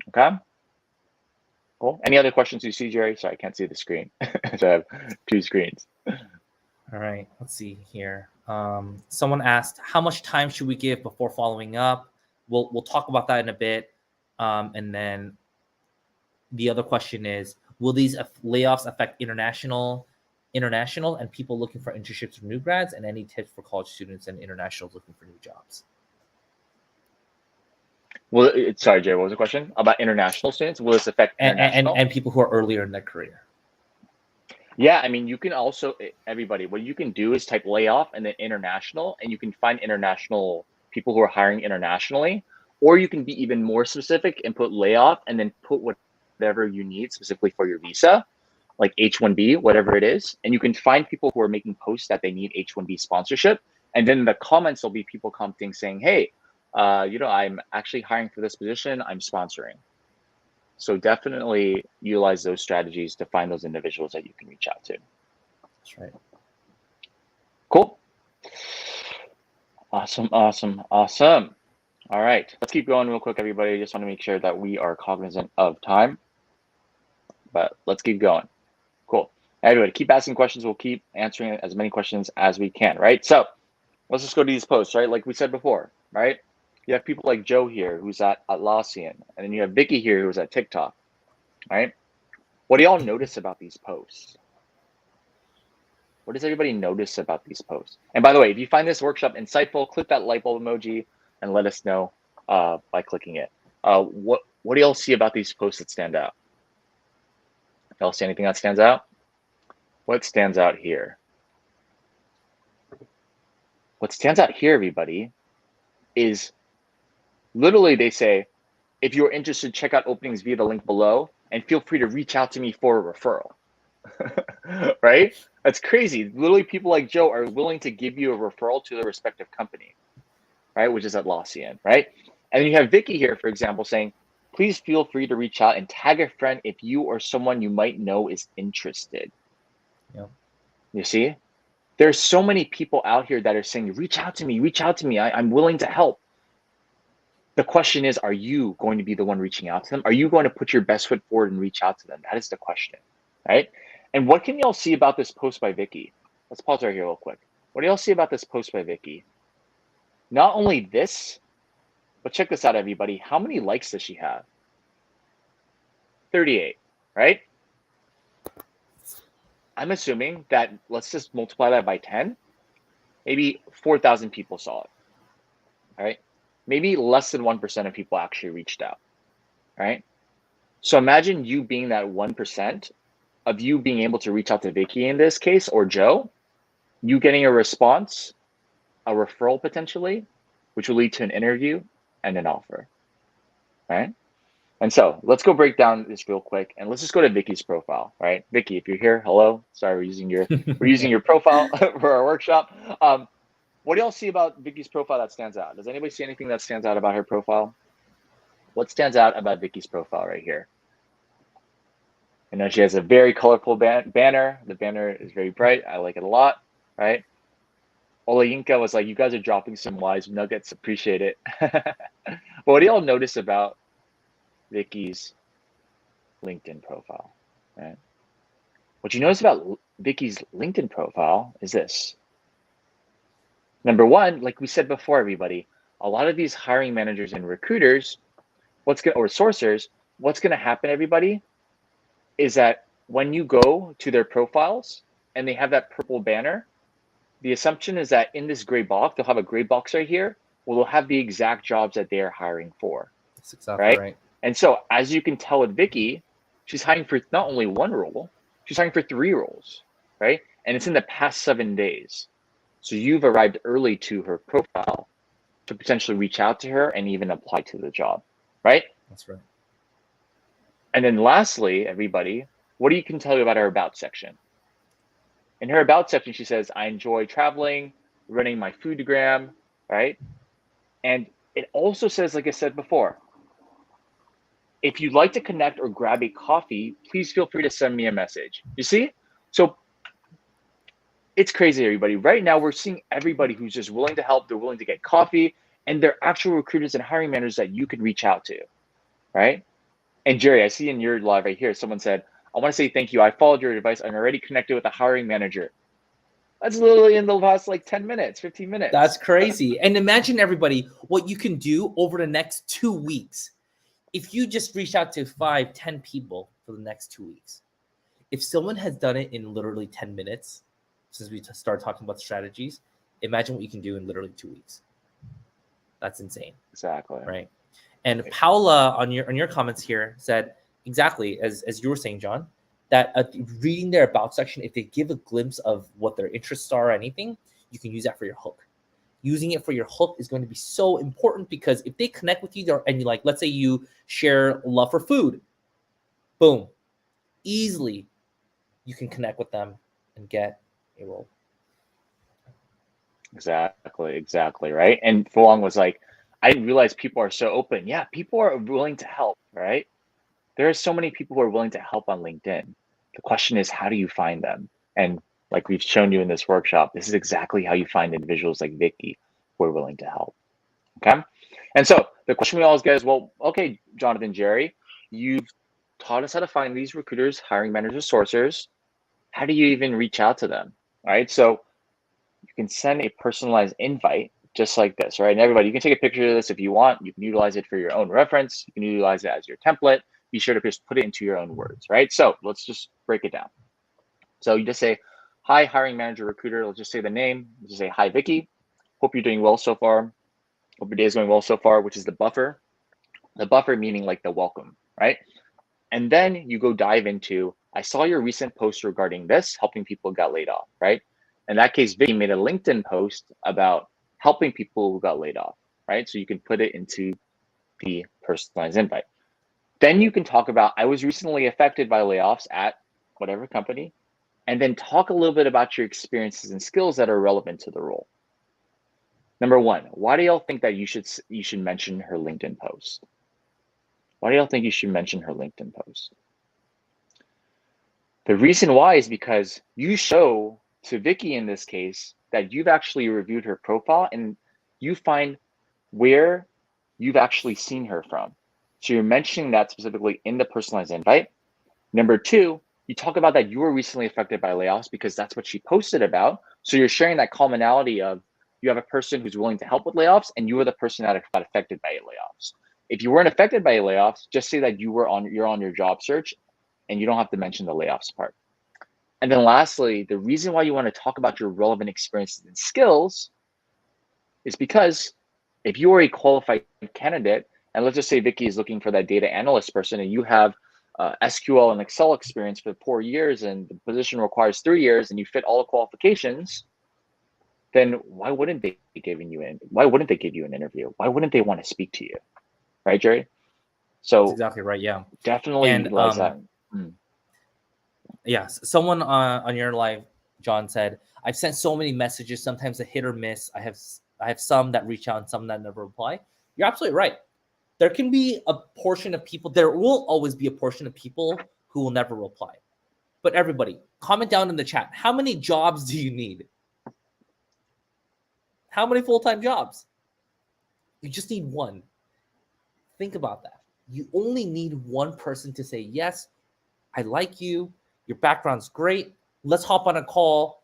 Okay. Cool. Any other questions you see, Jerry? Sorry, I can't see the screen. So I have two screens. All right, let's see here. Someone asked, how much time should we give before following up? We'll talk about that in a bit. And then the other question is, will these layoffs affect international and people looking for internships or new grads, and any tips for college students and internationals looking for new jobs? Well, sorry, Jay, what was the question? About international students? Will this affect international? And people who are earlier in their career? Yeah, I mean, you can also, everybody, what you can do is type layoff and then international, and you can find international people who are hiring internationally, or you can be even more specific and put layoff and then put whatever you need specifically for your visa, like H-1B, whatever it is. And you can find people who are making posts that they need H-1B sponsorship. And then in the comments, there'll be people commenting saying, hey, I'm actually hiring for this position, I'm sponsoring. So definitely utilize those strategies to find those individuals that you can reach out to. That's right. Cool. Awesome. All right, let's keep going real quick, everybody. I just want to make sure that we are cognizant of time, but let's keep going. Cool. Everybody, keep asking questions. We'll keep answering as many questions as we can, right? So let's just go to these posts, right? Like we said before, right? You have people like Joe here, who's at Atlassian, and then you have Vicky here, who's at TikTok, right? What do y'all notice about these posts? What does everybody notice about these posts? And by the way, if you find this workshop insightful, click that light bulb emoji and let us know by clicking it. What do y'all see about these posts that stand out? Y'all see anything that stands out? What stands out here? What stands out here, everybody, is literally they say, if you're interested, check out openings via the link below and feel free to reach out to me for a referral. Right? That's crazy. Literally people like Joe are willing to give you a referral to their respective company, right? Which is Atlassian, right? And then you have Vicky here, for example, saying, please feel free to reach out and tag a friend if you or someone you might know is interested. Yeah. You see? There's so many people out here that are saying, reach out to me. I'm willing to help. The question is, are you going to be the one reaching out to them? Are you going to put your best foot forward and reach out to them? That is the question, right? And what can y'all see about this post by Vicky? Let's pause right here real quick. What do y'all see about this post by Vicky? Not only this, but check this out, everybody. How many likes does she have? 38, right? I'm assuming that, let's just multiply that by 10. Maybe 4,000 people saw it, all right? Maybe less than 1% of people actually reached out, right? So imagine you being that 1% of you being able to reach out to Vicky in this case, or Joe, you getting a response, a referral potentially, which will lead to an interview and an offer, right? And so let's go break down this real quick, and let's just go to Vicky's profile, right? Vicky, if you're here, hello. Sorry, we're using your profile for our workshop. What do y'all see about Vicky's profile that stands out? Does anybody see anything that stands out about her profile? What stands out about Vicky's profile right here? I know she has a very colorful banner. The banner is very bright. I like it a lot, right? Olayinka was like, you guys are dropping some wise nuggets. Appreciate it. But what do y'all notice about Vicky's LinkedIn profile, right? What you notice about Vicky's LinkedIn profile is this. Number one, like we said before, everybody, a lot of these hiring managers and recruiters, or sourcers, what's going to happen, everybody, is that when you go to their profiles and they have that purple banner, the assumption is that in this gray box, they'll have a gray box right here, where they'll have the exact jobs that they are hiring for. That's exactly right. And so as you can tell with Vicky, she's hiring for not only one role, she's hiring for 3 roles, right? And it's in the past 7 days. So you've arrived early to her profile to potentially reach out to her and even apply to the job, right? That's right. And then lastly, everybody, what do you can tell you about her about section? In her about section, she says, I enjoy traveling, running my foodgram, right? And it also says, like I said before, if you'd like to connect or grab a coffee, please feel free to send me a message. You see? So it's crazy, everybody. Right now, we're seeing everybody who's just willing to help. They're willing to get coffee, and they're actual recruiters and hiring managers that you can reach out to, right? And Jerry, I see in your live right here, someone said, I want to say thank you. I followed your advice. I'm already connected with a hiring manager. That's literally in the last like 10 minutes, 15 minutes. That's crazy. And imagine, everybody, what you can do over the next 2 weeks. If you just reach out to 5, 10 people for the next 2 weeks, if someone has done it in literally 10 minutes, since we started talking about strategies, imagine what you can do in literally 2 weeks. That's insane. Exactly. Right. And Paula on your comments here said exactly as you were saying, John, that reading their about section, if they give a glimpse of what their interests are or anything, you can use that for your hook. Using it for your hook is going to be so important, because if they connect with you and you, like, let's say you share love for food, boom, easily you can connect with them and get a role. Exactly, right? And Fulong was like, I didn't realize people are so open. Yeah, people are willing to help, right? There are so many people who are willing to help on LinkedIn. The question is, how do you find them? And like we've shown you in this workshop, this is exactly how you find individuals like Vicky who are willing to help, okay? And so the question we always get is, well, okay, Jonathan, Jerry, you've taught us how to find these recruiters, hiring managers, sourcers. How do you even reach out to them, all right? So you can send a personalized invite just like this, right? And everybody, you can take a picture of this if you want. You can utilize it for your own reference. You can utilize it as your template. Be sure to just put it into your own words, right? So let's just break it down. So you just say, hi, hiring manager, recruiter. Let's just say the name. Let's just say, hi, Vicky. Hope you're doing well so far. Hope your day is going well so far, which is the buffer. The buffer meaning like the welcome, right? And then you go dive into, I saw your recent post regarding this, helping people who got laid off, right? In that case, Vicky made a LinkedIn post about helping people who got laid off, right? So you can put it into the personalized invite. Then you can talk about, I was recently affected by layoffs at whatever company, and then talk a little bit about your experiences and skills that are relevant to the role. Number one, why do y'all think that you should mention her LinkedIn post? Why do y'all think you should mention her LinkedIn post? The reason why is because you show to Vicky in this case that you've actually reviewed her profile and you find where you've actually seen her from. So you're mentioning that specifically in the personalized invite. Number two, you talk about that you were recently affected by layoffs because that's what she posted about. So you're sharing that commonality of you have a person who's willing to help with layoffs and you were the person that got affected by layoffs. If you weren't affected by layoffs, just say that you're on your job search and you don't have to mention the layoffs part. And then lastly, the reason why you want to talk about your relevant experiences and skills is because if you are a qualified candidate, and let's just say Vicky is looking for that data analyst person and you have SQL and Excel experience for 4 years and the position requires 3 years and you fit all the qualifications, then why wouldn't they give you an interview? Why wouldn't they want to speak to you? Right, Jerry? So That's exactly right. Yeah. definitely And utilize that. yes, someone on your live, John, said, I've sent so many messages, sometimes a hit or miss. I have some that reach out and some that never reply. You're absolutely right. There can be a portion of people, there will always be a portion of people who will never reply. But everybody, comment down in the chat. How many jobs do you need? How many full-time jobs? You just need one. Think about that. You only need one person to say, yes, I like you. Your background's great. Let's hop on a call.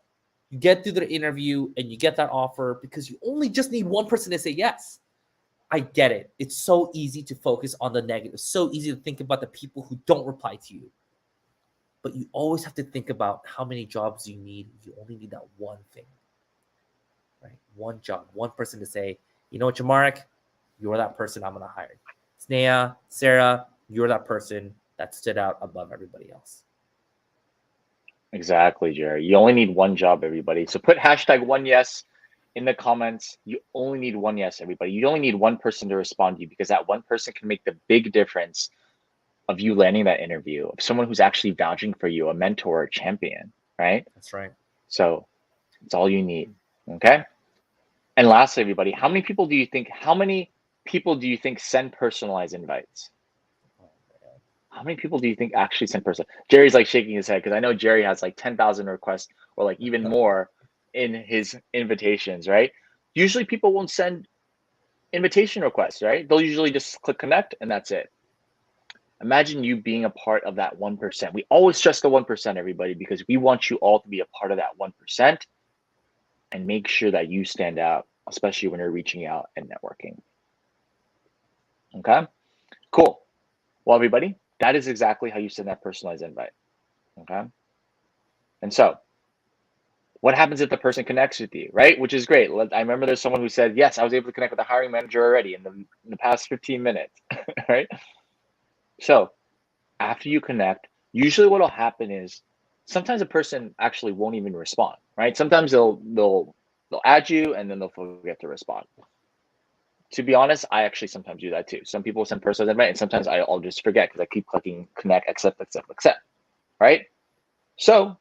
You get through the interview and you get that offer because you only just need one person to say yes. I get it. It's so easy to focus on the negative. So easy to think about the people who don't reply to you. But you always have to think about how many jobs you need. You only need that one thing, right? One job, one person to say, you know what, Jamarek, you're that person I'm going to hire. Snea, Sarah, you're that person that stood out above everybody else. Exactly, Jerry. You only need one job, everybody. So put #1yes in the comments. You only need one yes, everybody. You only need one person to respond to you because that one person can make the big difference of you landing that interview, of someone who's actually vouching for you, a mentor, a champion, right? That's right. So it's all you need, okay? And lastly, everybody, how many people do you think send personalized invites? How many people do you think actually send person? Jerry's like shaking his head because I know Jerry has like 10,000 requests or like even more in his invitations, right? Usually people won't send invitation requests, right? They'll usually just click connect and that's it. Imagine you being a part of that 1%. We always stress the 1%, everybody, because we want you all to be a part of that 1% and make sure that you stand out, especially when you're reaching out and networking. Okay, cool. Well, everybody, that is exactly how you send that personalized invite. Okay. And so what happens if the person connects with you, right? Which is great. I remember there's someone who said, yes, I was able to connect with the hiring manager already in the past 15 minutes, right? So after you connect, usually what will happen is sometimes a person actually won't even respond, right? Sometimes they'll add you and then they'll forget to respond. To be honest, I actually sometimes do that too. Some people send personal invite and sometimes I'll just forget because I keep clicking connect, accept, right? So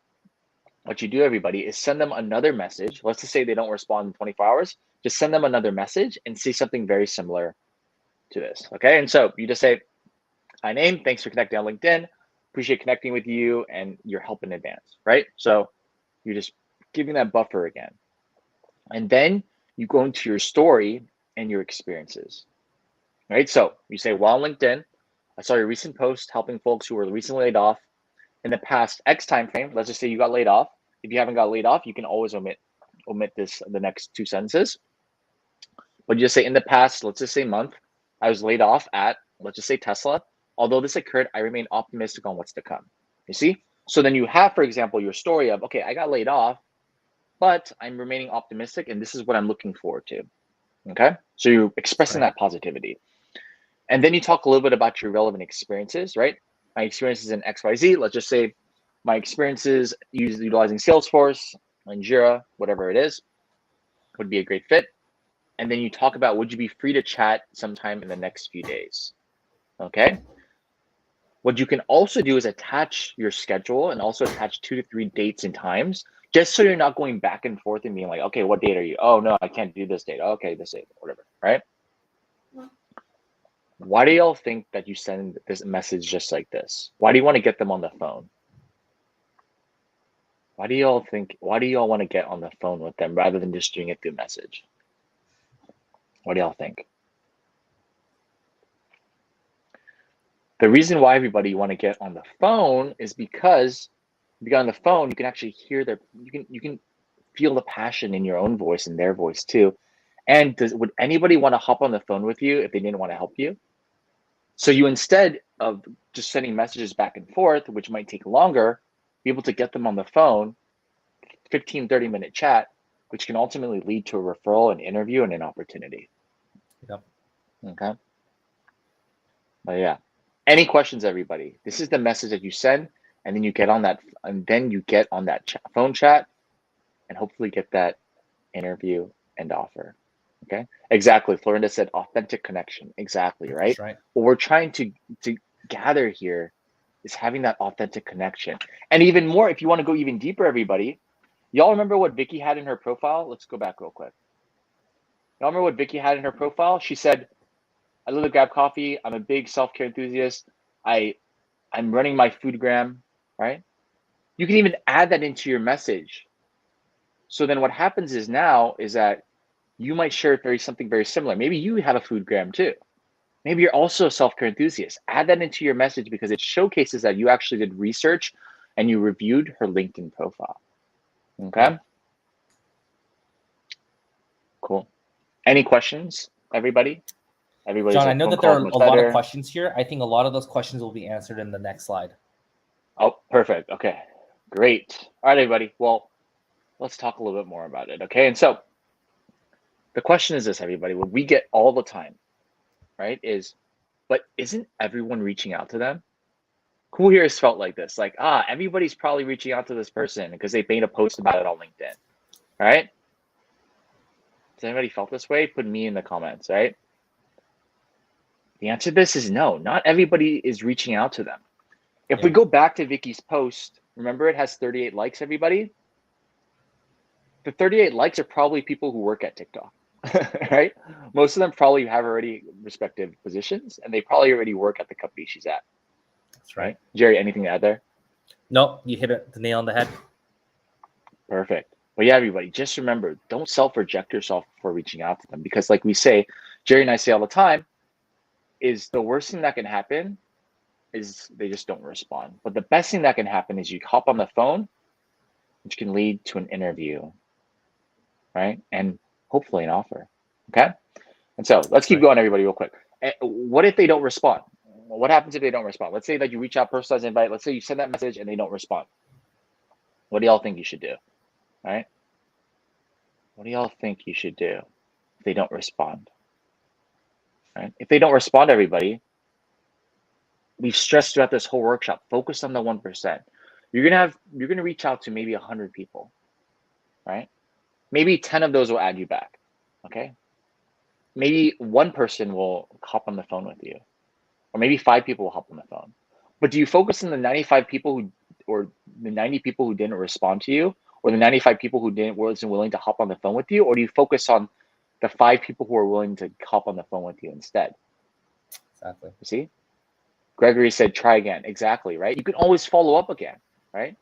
what you do, everybody, is send them another message. Let's just say they don't respond in 24 hours. Just send them another message and say something very similar to this, okay? And so you just say, hi, name, thanks for connecting on LinkedIn. Appreciate connecting with you and your help in advance, right? So you're just giving that buffer again. And then you go into your story and your experiences, right? So you say, well, on LinkedIn, I saw your recent post helping folks who were recently laid off in the past X time frame. Let's just say you got laid off. If you haven't got laid off, you can always omit the next 2 sentences. But you just say in the past, let's just say month, I was laid off at, let's just say Tesla. Although this occurred, I remain optimistic on what's to come. You see? So then you have, for example, your story of, okay, I got laid off, but I'm remaining optimistic and this is what I'm looking forward to. Okay? So you're expressing that positivity. And then you talk a little bit about your relevant experiences, right? My experiences in XYZ. Let's just say my experiences utilizing Salesforce, Jira, whatever it is, would be a great fit. And then you talk about, would you be free to chat sometime in the next few days? Okay. What you can also do is attach your schedule and also attach 2 to 3 dates and times, just so you're not going back and forth and being like, okay, what date are you? Oh, no, I can't do this date. Okay, this date, whatever, right? Why do y'all think that you send this message just like this? Why do you want to get them on the phone? Why do y'all want to get on the phone with them rather than just doing it through message? What do y'all think? The reason why everybody want to get on the phone is because if you get on the phone, you can actually hear you can feel the passion in your own voice and their voice too. And would anybody want to hop on the phone with you if they didn't want to help you? So you, instead of just sending messages back and forth, which might take longer, be able to get them on the phone, 15, 30-minute chat, which can ultimately lead to a referral, an interview, and an opportunity. Yep. Okay. But yeah. Any questions, everybody? This is the message that you send, and then you get on that, phone chat, and hopefully get that interview and offer. Okay, exactly. Florinda said authentic connection. Exactly, right? That's right. What we're trying to gather here is having that authentic connection. And even more, if you want to go even deeper, everybody, y'all remember what Vicky had in her profile? Let's go back real quick. Y'all remember what Vicky had in her profile? She said, I love to grab coffee. I'm a big self-care enthusiast. I'm running my foodgram, right? You can even add that into your message. So then what happens is now is that you might share something very similar. Maybe you have a foodgram too. Maybe you're also a self-care enthusiast. Add that into your message because it showcases that you actually did research and you reviewed her LinkedIn profile. Okay? Yeah. Cool. Any questions, everybody? Everybody's John, I like, know phone that there calls are much a lot of better. questions here. I think a lot of those questions will be answered in the next slide. Oh, perfect. Okay, great. All right, everybody. Well, let's talk a little bit more about it. Okay, and so the question is this, everybody, what we get all the time, right, is, but isn't everyone reaching out to them? Who here has felt like this? Like, everybody's probably reaching out to this person because they made a post about it on LinkedIn, right? Has anybody felt this way? Put me in the comments, right? The answer to this is no. Not everybody is reaching out to them. If we go back to Vicky's post, remember it has 38 likes, everybody? The 38 likes are probably people who work at TikTok, right? Most of them probably have already respective positions and they probably already work at the company she's at. That's right. Jerry, anything to add there? Nope, you hit the nail on the head. Perfect. But yeah, everybody, just remember, don't self-reject yourself for reaching out to them because like we say, Jerry and I say all the time, is the worst thing that can happen is they just don't respond. But the best thing that can happen is you hop on the phone, which can lead to an interview, right? And hopefully an offer, okay? And so let's keep going, everybody, real quick. What if they don't respond? What happens if they don't respond? Let's say that you reach out, personalized invite. Let's say you send that message and they don't respond. What do y'all think you should do, right? What do y'all think you should do if they don't respond, right? If they don't respond, everybody, we've stressed throughout this whole workshop, focus on the 1%. You're gonna reach out to maybe 100 people, right? Maybe 10 of those will add you back, okay? Maybe one person will hop on the phone with you, or maybe 5 people will hop on the phone. But do you focus on the 95 people who, or the 90 people who didn't respond to you, or the 95 people who wasn't willing to hop on the phone with you, or do you focus on the 5 people who are willing to hop on the phone with you instead? Exactly. You see? Gregory said, try again. Exactly, right? You can always follow up again, right?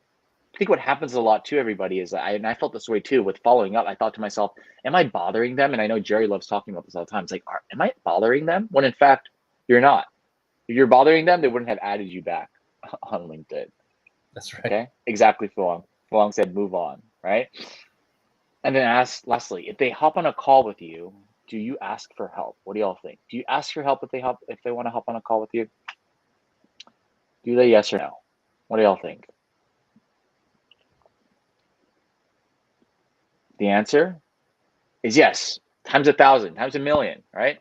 I think what happens a lot too, everybody, is that and I felt this way too with following up. I thought to myself, am I bothering them? And I know Jerry loves talking about this all the time. It's like, am I bothering them? When in fact, you're not. If you're bothering them, they wouldn't have added you back on LinkedIn. That's right. Okay, exactly, Fulong. Fulong said, move on, right? And then lastly, if they hop on a call with you, do you ask for help? What do y'all think? Do you ask for help if they want to hop on a call with you? Do they, yes or no? What do y'all think? The answer is yes, times 1,000, times 1,000,000, right?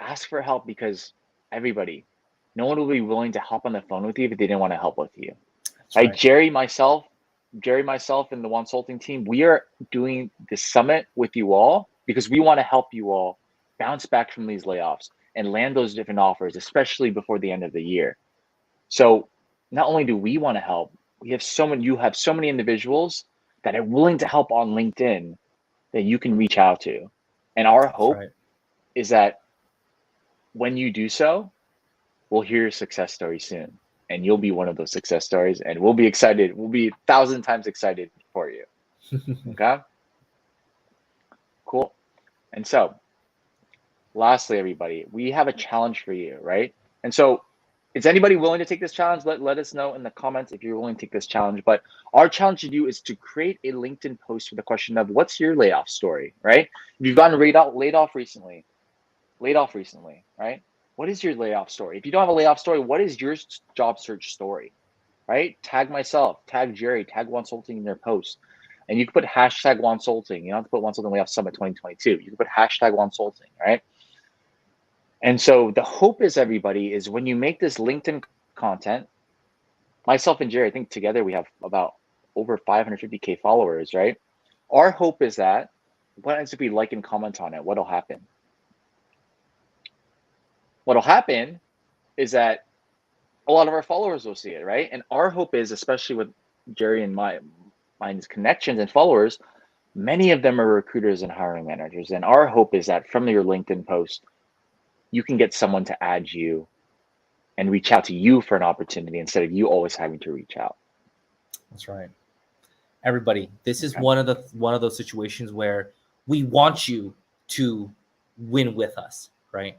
Ask for help because everybody, no one will be willing to hop on the phone with you if they didn't want to help with you. That's Right? right. Jerry, myself, and the Wonsulting team, we are doing this summit with you all because we want to help you all bounce back from these layoffs and land those different offers, especially before the end of the year. So not only do we want to help, you have so many individuals that are willing to help on LinkedIn that you can reach out to. And our hope is that when you do so, we'll hear your success story soon. And you'll be one of those success stories. And we'll be excited. We'll be 1,000 times excited for you. Okay? Cool. And so, lastly, everybody, we have a challenge for you, right? And so, is anybody willing to take this challenge? Let us know in the comments if you're willing to take this challenge. But our challenge to you is to create a LinkedIn post with the question of what's your layoff story, right? If you've gotten laid off recently, right? What is your layoff story? If you don't have a layoff story, what is your job search story, right? Tag myself, tag Jerry, tag Wonsulting in their post. And you can put hashtag Wonsulting. You don't have to put Wonsulting Layoff Summit 2022. You can put hashtag Wonsulting, right? And so the hope is, everybody, is when you make this LinkedIn content, myself and Jerry, I think together we have about over 550K followers, right? Our hope is that once we like and comment on it, what'll happen? What'll happen is that a lot of our followers will see it, right? And our hope is, especially with Jerry and mine's connections and followers, many of them are recruiters and hiring managers. And our hope is that from your LinkedIn post, you can get someone to add you and reach out to you for an opportunity instead of you always having to reach out. That's right. Everybody, this is one of those situations where we want you to win with us, right?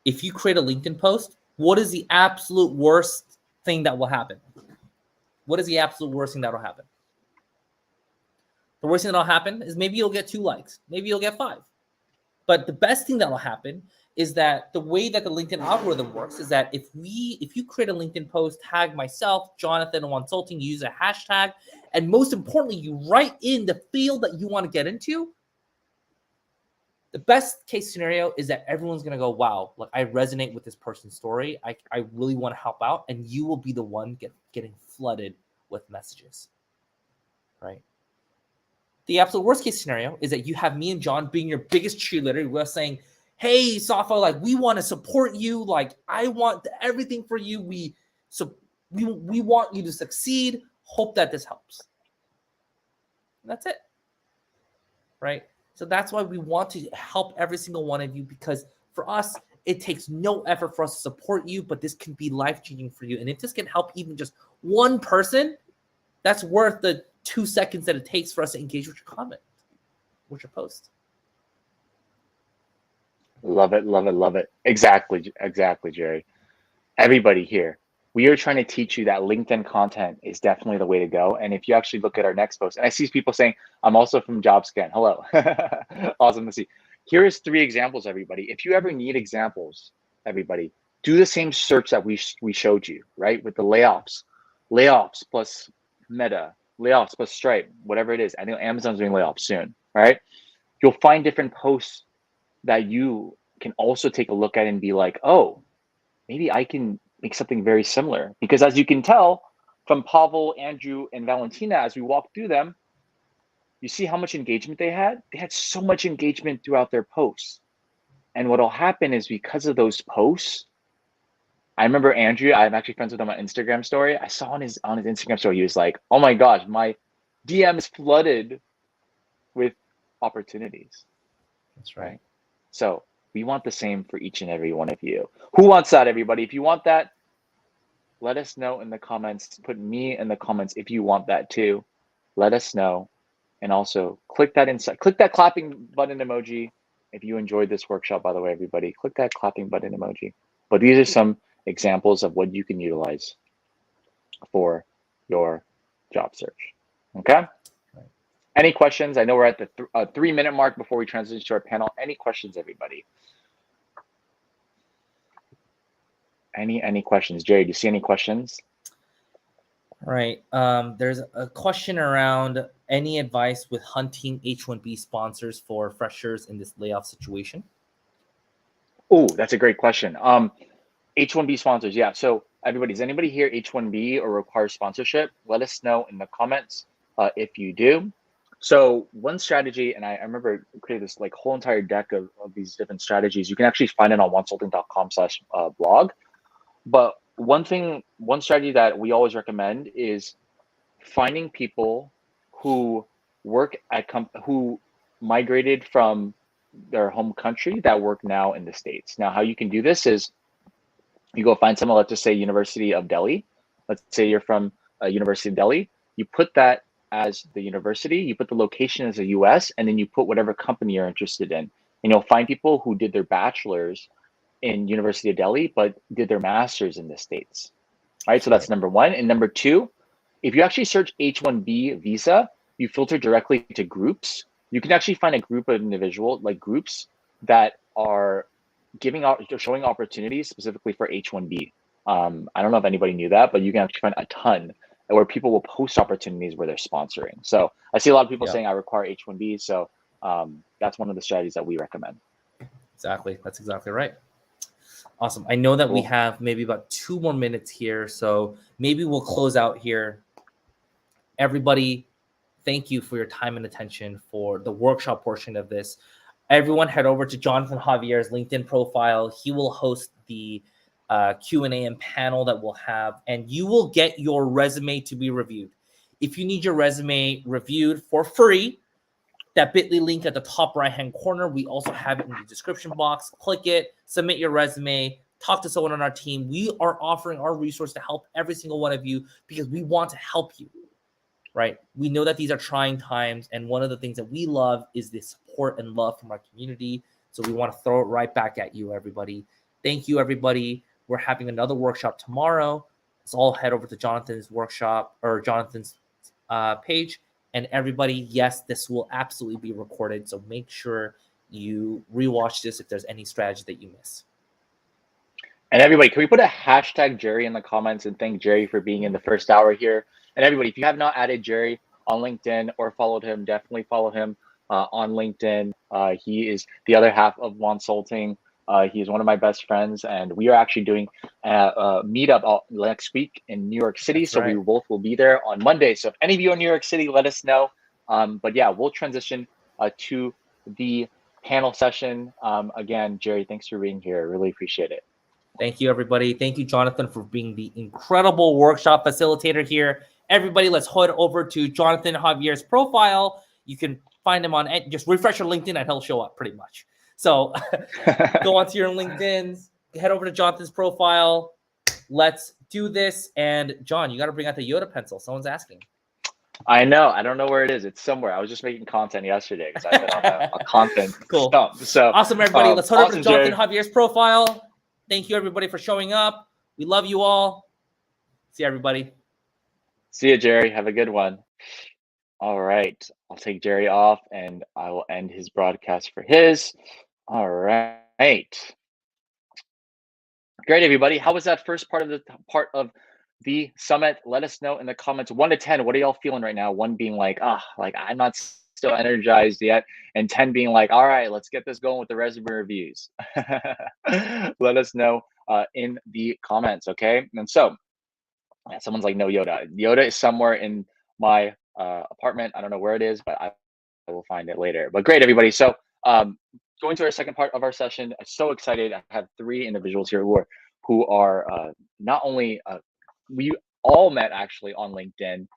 If you create a LinkedIn post, what is the absolute worst thing that will happen? What is the absolute worst thing that will happen? The worst thing that will happen is maybe you'll get 2 likes, maybe you'll get 5. But the best thing that will happen is that the way that the LinkedIn algorithm works is that if you create a LinkedIn post, tag myself, Jonathan, and Wonsulting, use a hashtag, and most importantly, you write in the field that you want to get into, the best case scenario is that everyone's going to go, wow, like I resonate with this person's story. I really want to help out. And you will be the one getting flooded with messages, right? The absolute worst case scenario is that you have me and John being your biggest cheerleader. We're saying, hey, Safa, like we want to support you. Like I want everything for you. We want you to succeed. Hope that this helps. And that's it, right? So that's why we want to help every single one of you, because for us, it takes no effort for us to support you, but this can be life-changing for you. And if this can help even just one person, that's worth the 2 seconds that it takes for us to engage with your comment, with your post. Love it, love it, love it. Exactly, Jerry. Everybody here, we are trying to teach you that LinkedIn content is definitely the way to go. And if you actually look at our next post, and I see people saying, I'm also from JobScan. Hello. Awesome to see. Here is 3 examples, everybody. If you ever need examples, everybody, do the same search that we showed you, right? With the layoffs plus Meta, layoffs plus Stripe, whatever it is. I know Amazon's doing layoffs soon, right? You'll find different posts that you can also take a look at and be like, oh, maybe I can make something very similar. Because as you can tell from Pavel, Andrew, and Valentina, as we walk through them, you see how much engagement they had? They had so much engagement throughout their posts. And what'll happen is because of those posts, I remember Andrew, I'm actually friends with him on Instagram story. I saw on his Instagram story, he was like, oh my gosh, my DM is flooded with opportunities. That's right. So we want the same for each and every one of you. Who wants that, everybody? If you want that, let us know in the comments. Put me in the comments if you want that too. Let us know. And also click that clapping button emoji if you enjoyed this workshop, by the way, everybody. Click that clapping button emoji. But these are some examples of what you can utilize for your job search. Okay? Any questions? I know we're at the 3-minute mark before we transition to our panel. Any questions, everybody? Any questions? Jerry, do you see any questions? All right. There's a question around any advice with hunting H-1B sponsors for freshers in this layoff situation? Oh, that's a great question. H-1B sponsors, yeah. So everybody, is anybody here H-1B or requires sponsorship? Let us know in the comments if you do. So one strategy, and I remember creating this like whole entire deck of these different strategies. You can actually find it on wonsulting.com/blog. But one strategy that we always recommend is finding people who work at who migrated from their home country that work now in the States. Now, how you can do this is you go find someone, let's just say University of Delhi. Let's say you're from University of Delhi. You put that as the university, you put the location as a US, and then you put whatever company you're interested in. And you'll find people who did their bachelor's in University of Delhi, but did their master's in the States. Right, so that's number 1. And number 2, if you actually search H-1B visa, you filter directly to groups. You can actually find a group of individual, like groups that are showing opportunities specifically for H-1B. I don't know if anybody knew that, but you can actually find a ton where people will post opportunities where they're sponsoring. So I see a lot of people saying I require H-1B. So that's one of the strategies that we recommend. Exactly. That's exactly right. Awesome. I know that we Cool. have maybe about 2 more minutes here, so maybe we'll close out here. Everybody, thank you for your time and attention for the workshop portion of this. Everyone head over to Jonathan Javier's LinkedIn profile. He will host the Q&A and panel that we'll have, and you will get your resume to be reviewed. If you need your resume reviewed for free, that bit.ly link at the top right-hand corner, we also have it in the description box. Click it, submit your resume, talk to someone on our team. We are offering our resource to help every single one of you because we want to help you, right? We know that these are trying times, and one of the things that we love is the support and love from our community. So we want to throw it right back at you, everybody. Thank you, everybody. We're having another workshop tomorrow. Let's all head over to Jonathan's workshop or Jonathan's page. And everybody, yes, this will absolutely be recorded. So make sure you rewatch this if there's any strategy that you miss. And everybody, can we put a hashtag Jerry in the comments and thank Jerry for being in the first hour here? And everybody, if you have not added Jerry on LinkedIn or followed him, definitely follow him on LinkedIn. He is the other half of Wonsulting. He is one of my best friends, and we are actually doing a meetup next week in New York City. That's so right. we both will be there on Monday. So if any of you are in New York City, let us know. But yeah, we'll transition to the panel session. Again, Jerry, thanks for being here. I really appreciate it. Thank you, everybody. Thank you, Jonathan, for being the incredible workshop facilitator here. Everybody, let's head over to Jonathan Javier's profile. You can find him on, just refresh your LinkedIn and he'll show up pretty much. So go onto your LinkedIn, head over to Jonathan's profile. Let's do this. And John, you got to bring out the Yoda pencil. Someone's asking. I know. I don't know where it is. It's somewhere. I was just making content yesterday because I've been on a content cool. stump. So awesome, everybody. Let's head over to Jonathan Jerry. Javier's profile. Thank you, everybody, for showing up. We love you all. See you, everybody. See you, Jerry. Have a good one. All right. I'll take Jerry off and I will end his broadcast for his. All right. Great, everybody. How was that first part of the summit? Let us know in the comments. 1 to 10, what are y'all feeling right now? 1 being like, I'm not still energized yet, and 10 being like, all right, let's get this going with the resume reviews. Let us know in the comments, okay? And so someone's like, no Yoda. Yoda is somewhere in my apartment. I don't know where it is, but I will find it later. But great, everybody. So going to our second part of our session, I'm so excited. I have 3 individuals here who are not only we all met actually on LinkedIn.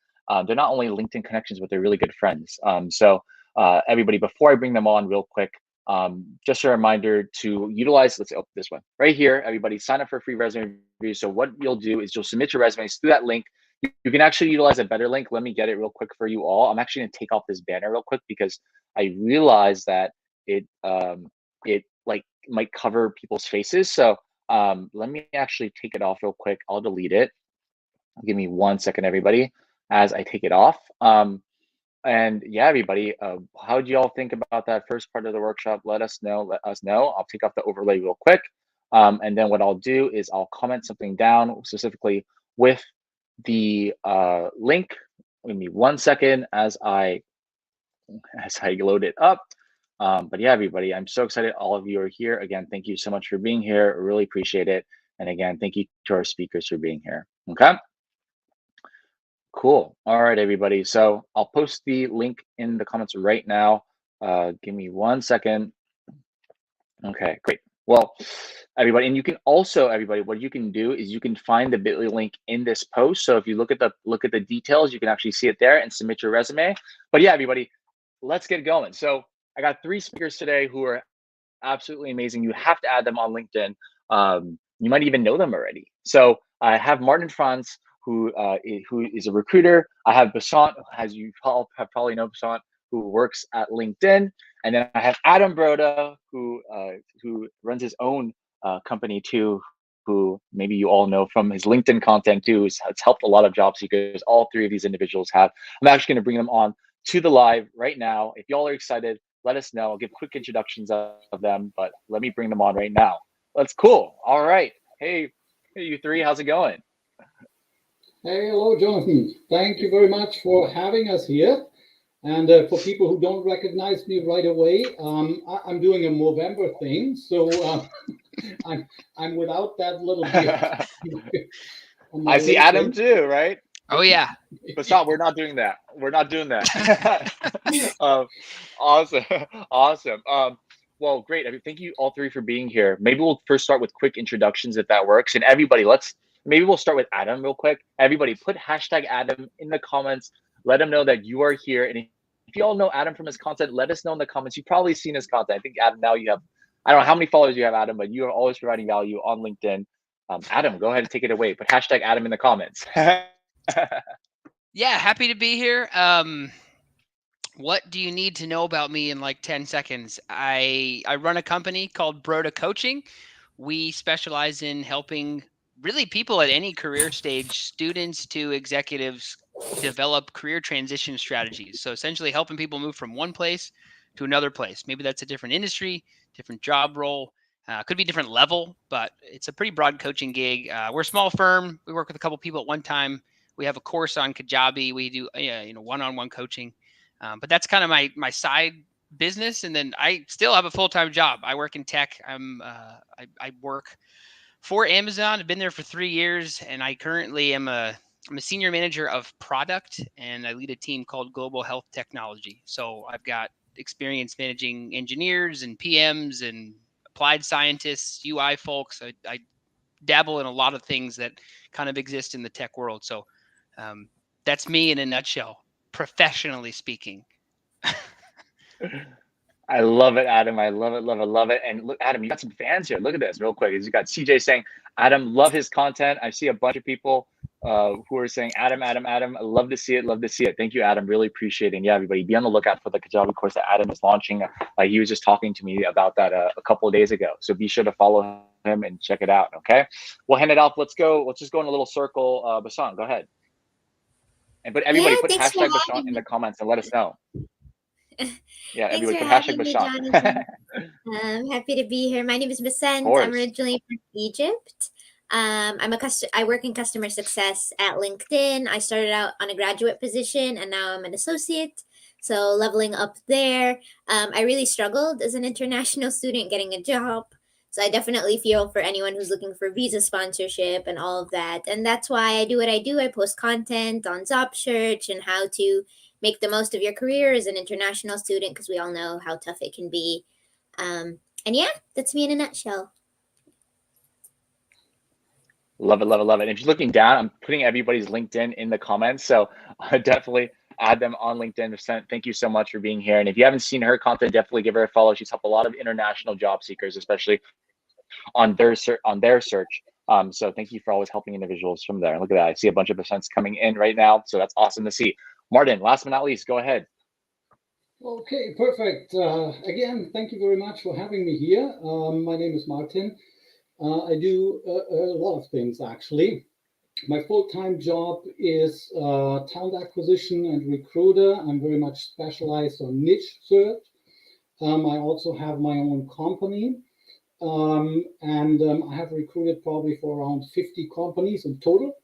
They're not only LinkedIn connections, but they're really good friends. So everybody, before I bring them on real quick, just a reminder to utilize, let's open this one right here. Everybody sign up for a free resume review. So what you'll do is you'll submit your resumes through that link. You can actually utilize a better link. Let me get it real quick for you all. I'm actually gonna take off this banner real quick because I realize that it like might cover people's faces. So let me actually take it off real quick. I'll delete it. Give me 1 second, everybody, as I take it off. And yeah, everybody, how do y'all think about that first part of the workshop? Let us know. Let us know. I'll take off the overlay real quick. And then what I'll do is I'll comment something down specifically with the link. Give me 1 second as I load it up. But yeah, everybody, I'm so excited all of you are here. Again, thank you so much for being here. I really appreciate it. And again, thank you to our speakers for being here. Okay. Cool. All right, everybody. So I'll post the link in the comments right now. Give me 1 second. Okay, great. Well, everybody, and you can also, everybody, what you can do is you can find the bit.ly link in this post. So if you look at the details, you can actually see it there and submit your resume. But yeah, everybody, let's get going. So I got 3 speakers today who are absolutely amazing. You have to add them on LinkedIn. You might even know them already. So I have Martin Franz, who is a recruiter. I have Basant, as you have probably know Basant, who works at LinkedIn. And then I have Adam Broda, who runs his own company too, who maybe you all know from his LinkedIn content too. It's helped a lot of job seekers. All 3 of these individuals have. I'm actually going to bring them on to the live right now. If y'all are excited, let us know. I'll give quick introductions of them, but let me bring them on right now. That's cool. All right. Hey, you 3, how's it going? Hey, hello, Jonathan. Thank you very much for having us here. And for people who don't recognize me right away, I'm doing a Movember thing. So I'm without that little beard. On my I see Adam LinkedIn. too, right? Oh yeah. Basant, we're not doing that. We're not doing that. Awesome, awesome. Well, great. I mean, thank you all three for being here. Maybe we'll first start with quick introductions if that works. And everybody, maybe we'll start with Adam real quick. Everybody, put hashtag Adam in the comments. Let him know that you are here. And if you all know Adam from his content, let us know in the comments. You've probably seen his content. I think Adam, now you have, I don't know how many followers you have, Adam, but you are always providing value on LinkedIn. Adam, go ahead and take it away. Put hashtag Adam in the comments. Yeah, happy to be here. What do you need to know about me in like 10 seconds? I run a company called Broda Coaching. We specialize in helping really people at any career stage, students to executives, develop career transition strategies. So essentially helping people move from one place to another place. Maybe that's a different industry, different job role, could be different level, but it's a pretty broad coaching gig. We're a small firm. We work with a couple people at one time. We have a course on Kajabi. We do one-on-one coaching. But that's kind of my side business. And then I still have a full-time job. I work in tech. I work for Amazon. I've been there for 3 years, and I currently I'm a senior manager of product, and I lead a team called Global Health Technology. So I've got experience managing engineers and PMs and applied scientists, UI folks. I dabble in a lot of things that kind of exist in the tech world. So that's me in a nutshell, professionally speaking. I love it, Adam. I love it, love it, love it. And look, Adam, you got some fans here. Look at this real quick. You got CJ saying, Adam, love his content. I see a bunch of people who are saying, Adam, Adam, Adam, I love to see it, love to see it. Thank you, Adam. Really appreciate it. And yeah, everybody, be on the lookout for the Kajabi course that Adam is launching. He was just talking to me about that a couple of days ago. So be sure to follow him and check it out, okay? We'll hand it off. Let's just go in a little circle. Basant, go ahead. But everybody, put hashtag Basant in the comments and let us know. Yeah, everybody put hashtag Basant. I'm happy to be here. My name is Basant. I'm originally from Egypt. I work in customer success at LinkedIn. I started out on a graduate position and now I'm an associate. So leveling up there. I really struggled as an international student getting a job. So I definitely feel for anyone who's looking for visa sponsorship and all of that. And that's why I do what I do. I post content on job search and how to make the most of your career as an international student, because we all know how tough it can be. And yeah, that's me in a nutshell. Love it, love it, love it. And if you're looking down, I'm putting everybody's LinkedIn in the comments. So definitely add them on LinkedIn. Thank you so much for being here. And if you haven't seen her content, definitely give her a follow. She's helped a lot of international job seekers, especially on their search. So thank you for always helping individuals from there. Look at that. I see a bunch of percents coming in right now. So that's awesome to see. Martin, last but not least, go ahead. Okay, perfect. Again, thank you very much for having me here. My name is Martin. I do a lot of things, actually. My full-time job is talent acquisition and recruiter. I'm very much specialized on niche search. I also have my own company. And I have recruited probably for around 50 companies in total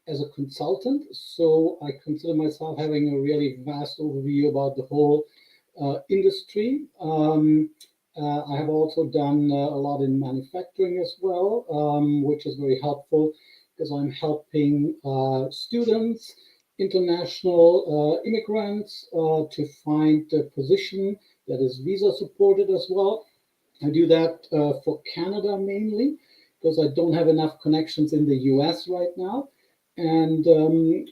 as a consultant. So I consider myself having a really vast overview about the whole industry. I have also done a lot in manufacturing as well, which is very helpful because I'm helping students, international immigrants to find a position that is visa supported as well. I do that for Canada mainly because I don't have enough connections in the US right now. And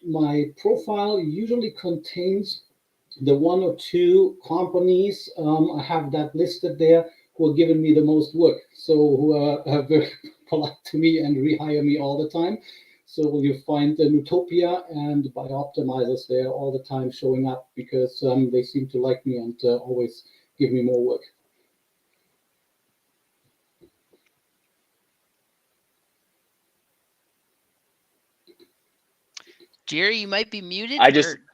my profile usually contains the one or two companies I have that listed there who are giving me the most work. So who are very polite to me and rehire me all the time. So you find the Utopia and Bioptimizers there all the time showing up because they seem to like me and always give me more work. Jerry, you might be muted.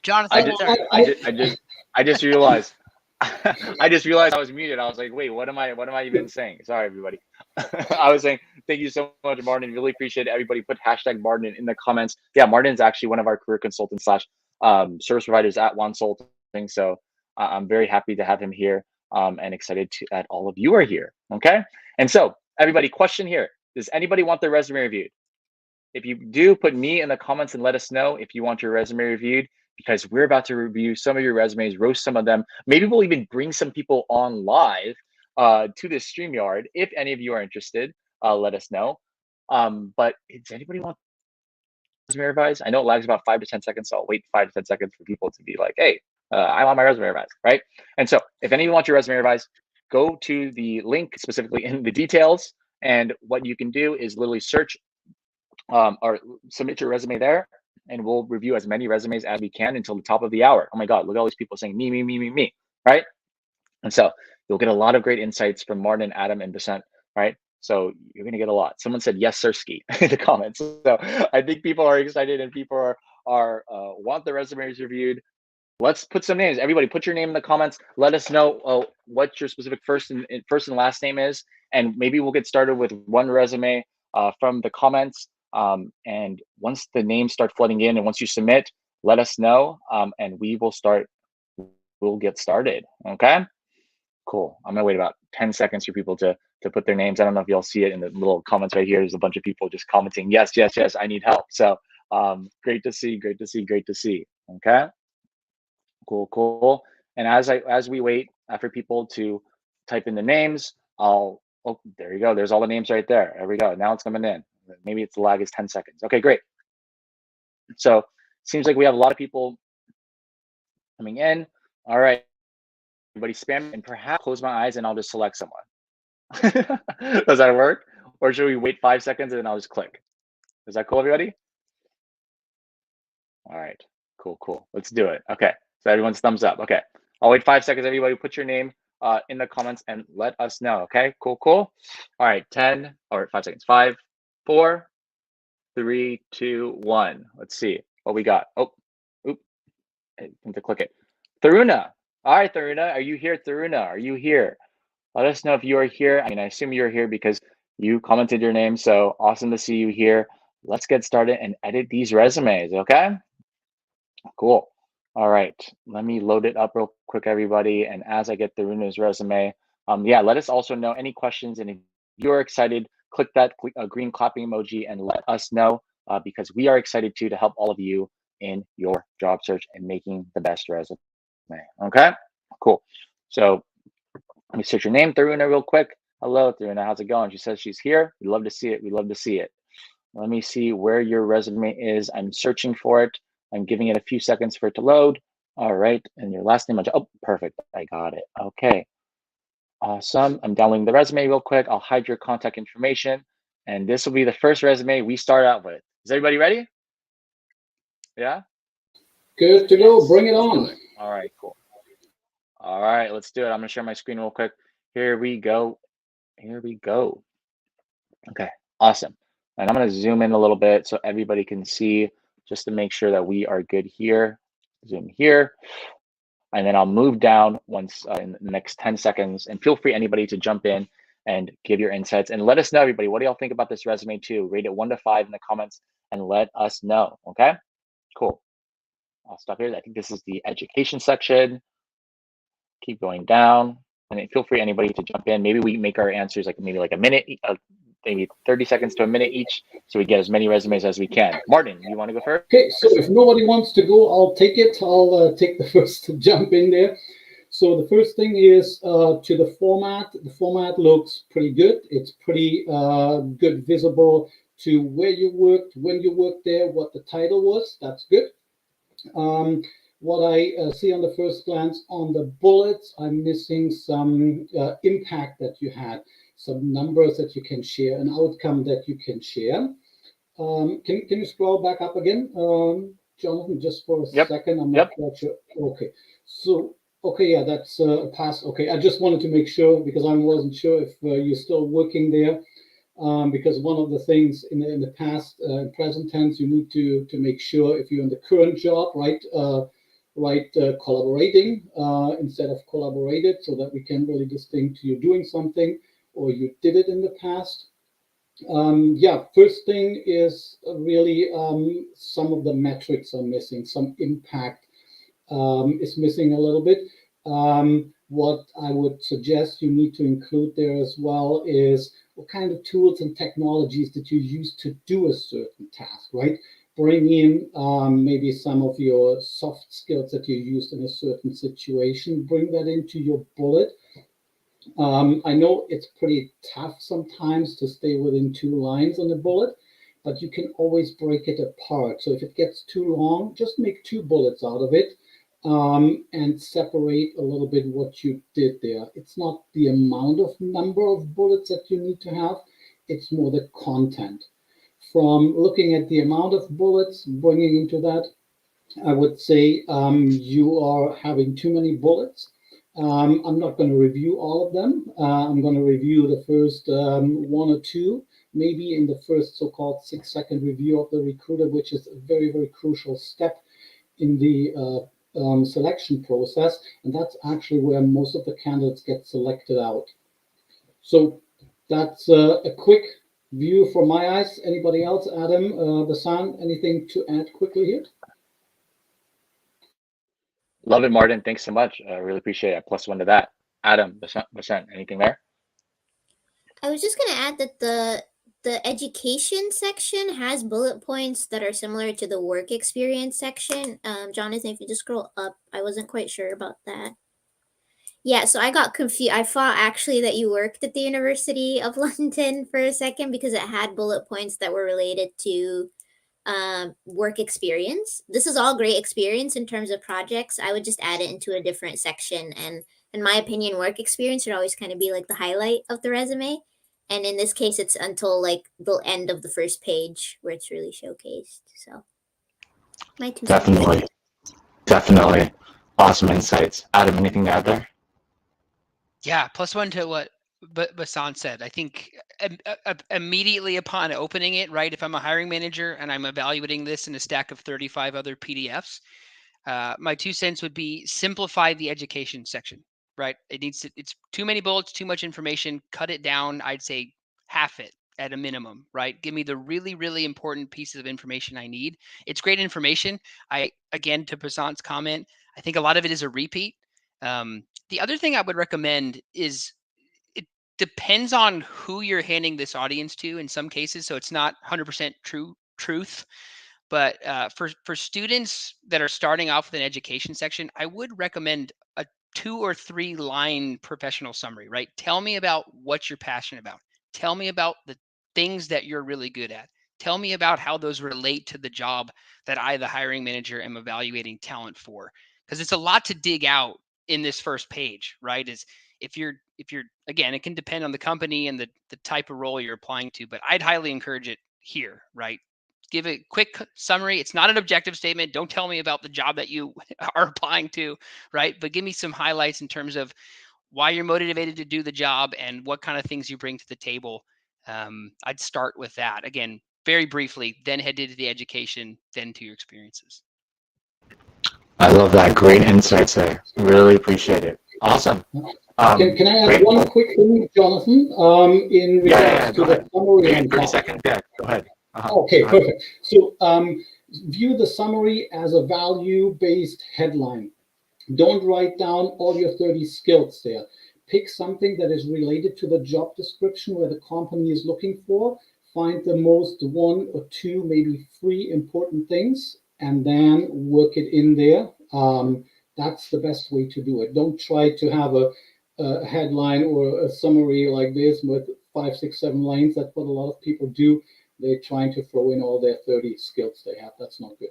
Jonathan. I just realized. I just realized I was muted. I was like, wait, what am I even saying? Sorry, everybody. I was saying thank you so much, Martin. Really appreciate it. Everybody put hashtag Martin in the comments. Yeah, Martin's actually one of our career consultants / service providers at Wonsulting. So I'm very happy to have him here. and excited that all of you are here. Okay. And so everybody, question here. Does anybody want their resume reviewed? If you do, put me in the comments and let us know if you want your resume reviewed, because we're about to review some of your resumes, roast some of them. Maybe we'll even bring some people on live to this StreamYard. If any of you are interested, let us know. But does anybody want resume revised? I know it lags about 5 to 10 seconds, so I'll wait 5 to 10 seconds for people to be like, hey, I want my resume revised, right? And so if any of you want your resume revised, go to the link specifically in the details. And what you can do is literally search or submit your resume there, and we'll review as many resumes as we can until the top of the hour. Oh my God, look at all these people saying me, right? And so you'll get a lot of great insights from Martin, Adam, and Basant, right? So you're gonna get a lot. Someone said yes, Sirski in the comments. So I think people are excited and people are want the resumes reviewed. Let's put some names. Everybody, put your name in the comments. Let us know what your specific first and last name is, and maybe we'll get started with one resume from the comments. And once the names start flooding in, and once you submit, let us know, and we will start. We'll get started. Okay. Cool. I'm gonna wait about 10 seconds for people to put their names. I don't know if y'all see it in the little comments right here. There's a bunch of people just commenting, yes, I need help. So great to see. Okay. Cool. And as we wait for people to type in the names, oh, there you go. There's all the names right there. There we go. Now it's coming in. Maybe it's the lag is 10 seconds. Okay, great. So seems like we have a lot of people coming in. All right. Everybody spam, and perhaps close my eyes and I'll just select someone. Does that work? Or should we wait 5 seconds and then I'll just click? Is that cool, everybody? All right, cool. Let's do it. Okay, so everyone's thumbs up. Okay, I'll wait 5 seconds. Everybody put your name in the comments and let us know. Okay, cool. All right, 10 or 5 seconds. 5, 4, 3, 2, 1. Let's see what we got. Oh, oop, I need to click it. Tharuna. All right, Tharuna, are you here? Tharuna, are you here? Let us know if you are here. I mean, I assume you're here because you commented your name. So awesome to see you here. Let's get started and edit these resumes, okay? Cool. All right, let me load it up real quick, everybody. And as I get Tharuna's resume, let us also know any questions. And if you're excited, click that green clapping emoji and let us know because we are excited too to help all of you in your job search and making the best resume. Okay, cool. So let me search your name, Tharuna, real quick. Hello, Tharuna. How's it going? She says she's here. We'd love to see it. Let me see where your resume is. I'm searching for it. I'm giving it a few seconds for it to load. All right. And your last name. Oh, perfect. I got it. Okay. Awesome. I'm downloading the resume real quick. I'll hide your contact information. And this will be the first resume we start out with. Is everybody ready? Yeah? Good to go. Bring it on. All right, cool. All right, let's do it. I'm gonna share my screen real quick. Here we go. Okay, awesome. And I'm gonna zoom in a little bit so everybody can see, just to make sure that we are good here. Zoom here. And then I'll move down once in the next 10 seconds. And feel free, anybody, to jump in and give your insights. And let us know, everybody, what do y'all think about this resume too? Rate it 1 to 5 in the comments and let us know, okay? Cool. I'll stop here. I think this is the education section. Keep going down, and feel free, anybody, to jump in. Maybe we make our answers like a minute, maybe 30 seconds to a minute each, so we get as many resumes as we can. Martin, you want to go first? Okay, so if nobody wants to go, I'll take it. I'll take the first jump in there. So the first thing is to the format. The format looks pretty good. It's pretty good, visible to where you worked, when you worked there, what the title was. That's good. What I see on the first glance on the bullets, I'm missing some impact that you had, some numbers that you can share, an outcome that you can share. Can you scroll back up again, Jonathan, just for a second? I'm not quite sure. Okay, so yeah, that's a pass. Okay, I just wanted to make sure because I wasn't sure if you're still working there. Because one of the things in the past, present tense, you need to make sure if you're in the current job, right? Collaborating instead of collaborated, so that we can really distinct you doing something or you did it in the past. First thing is really some of the metrics are missing, some impact is missing a little bit. what I would suggest you need to include there as well is what kind of tools and technologies that you use to do a certain task, right? Bring in maybe some of your soft skills that you used in a certain situation, bring that into your bullet. I know it's pretty tough sometimes to stay within 2 lines on a bullet, but you can always break it apart. So if it gets too long, just make 2 bullets out of it. And separate a little bit what you did there. It's not the amount of number of bullets that you need to have, it's more the content. From looking at the amount of bullets, bringing into that, I would say you are having too many bullets. I'm not going to review all of them. I'm going to review the first 1 or 2, maybe in the first so-called 6-second review of the recruiter, which is a very, very crucial step in the selection process, and that's actually where most of the candidates get selected out. So that's a quick view from my eyes. Anybody else? Adam, Basant, anything to add quickly here? Love it, Martin. Thanks so much. I really appreciate it. +1 to that. Adam, Basant, anything there? I was just going to add that the education section has bullet points that are similar to the work experience section. Jonathan, if you just scroll up, I wasn't quite sure about that. Yeah, so I got confused. I thought actually that you worked at the University of London for a second because it had bullet points that were related to work experience. This is all great experience in terms of projects. I would just add it into a different section. And in my opinion, work experience should always kind of be like the highlight of the resume. And in this case, it's until like the end of the first page where it's really showcased. So, my 2 Definitely. Definitely. Awesome insights. Adam, anything to add there? Yeah, +1 to what Basant said. I think immediately upon opening it, right, if I'm a hiring manager and I'm evaluating this in a stack of 35 other PDFs, my 2 cents would be simplify the education section. Right. It's too many bullets, too much information, cut it down. I'd say half it at a minimum, right? Give me the really, really important pieces of information I need. It's great information. Again, to Basant's comment, I think a lot of it is a repeat. The other thing I would recommend is it depends on who you're handing this audience to in some cases. So it's not 100% truth. But for students that are starting off with an education section, I would recommend a 2 or 3 line professional summary, right? Tell me about what you're passionate about. Tell me about the things that you're really good at. Tell me about how those relate to the job that I, the hiring manager, am evaluating talent for. Because it's a lot to dig out in this first page, right? Is if you're again, it can depend on the company and the type of role you're applying to, but I'd highly encourage it here, right? Give a quick summary. It's not an objective statement. Don't tell me about the job that you are applying to, right? But give me some highlights in terms of why you're motivated to do the job and what kind of things you bring to the table. I'd start with that. Again, very briefly, then head into the education, then to your experiences. I love that. Great insights there. Really appreciate it. Awesome. Can I add one quick thing, Jonathan? In regards to the summary. 30 seconds. Yeah, go ahead. Okay, perfect. So view the summary as a value-based headline. Don't write down all your 30 skills there. Pick something that is related to the job description where the company is looking for. Find the most 1 or 2, maybe 3 important things, and then work it in there. That's the best way to do it. Don't try to have a headline or a summary like this with 5, 6, 7 lines. That's what a lot of people do. They're trying to throw in all their 30 skills they have. That's not good.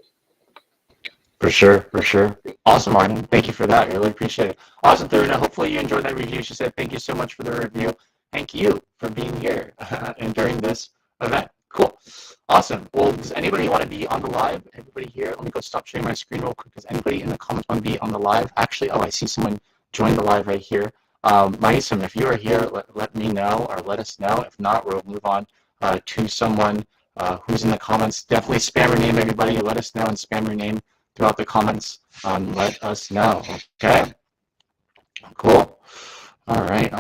For sure. Awesome, Martin. Thank you for that. I really appreciate it. Awesome, Theresa. Hopefully you enjoyed that review. She said, thank you so much for the review. Thank you for being here and during this event. Cool. Awesome. Well, does anybody want to be on the live? Everybody here? Let me go stop sharing my screen real quick. Does anybody in the comments want to be on the live? Actually, I see someone join the live right here. Maisam, if you are here, let me know or let us know. If not, we'll move on to someone who's in the comments. Definitely spam your name, everybody. Let us know and spam your name throughout the comments. Let us know. Okay. Cool. All right.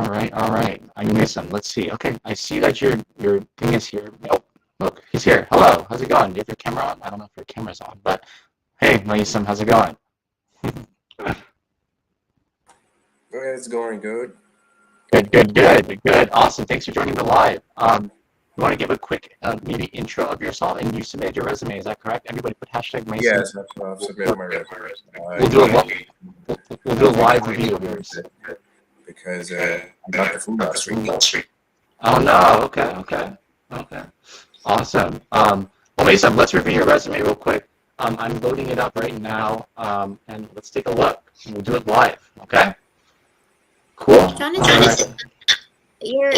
I miss him. Let's see. Okay. I see that your thing is here. Oh, look, he's here. Hello. How's it going? Do you have your camera on? I don't know if your camera's on, but hey, Maisam, how's it going? It's going good. Good. Awesome. Thanks for joining the live. You want to give a quick maybe intro of yourself, and you submitted your resume. Is that correct? Everybody put hashtag Mason. Yes, I've submitted my resume. We'll do a live review of yours. Because I got the food industry. Oh no. Okay. Awesome. Well, Mason, let's review your resume real quick. I'm loading it up right now, and let's take a look. We'll do it live. Okay. Cool. Jonathan, your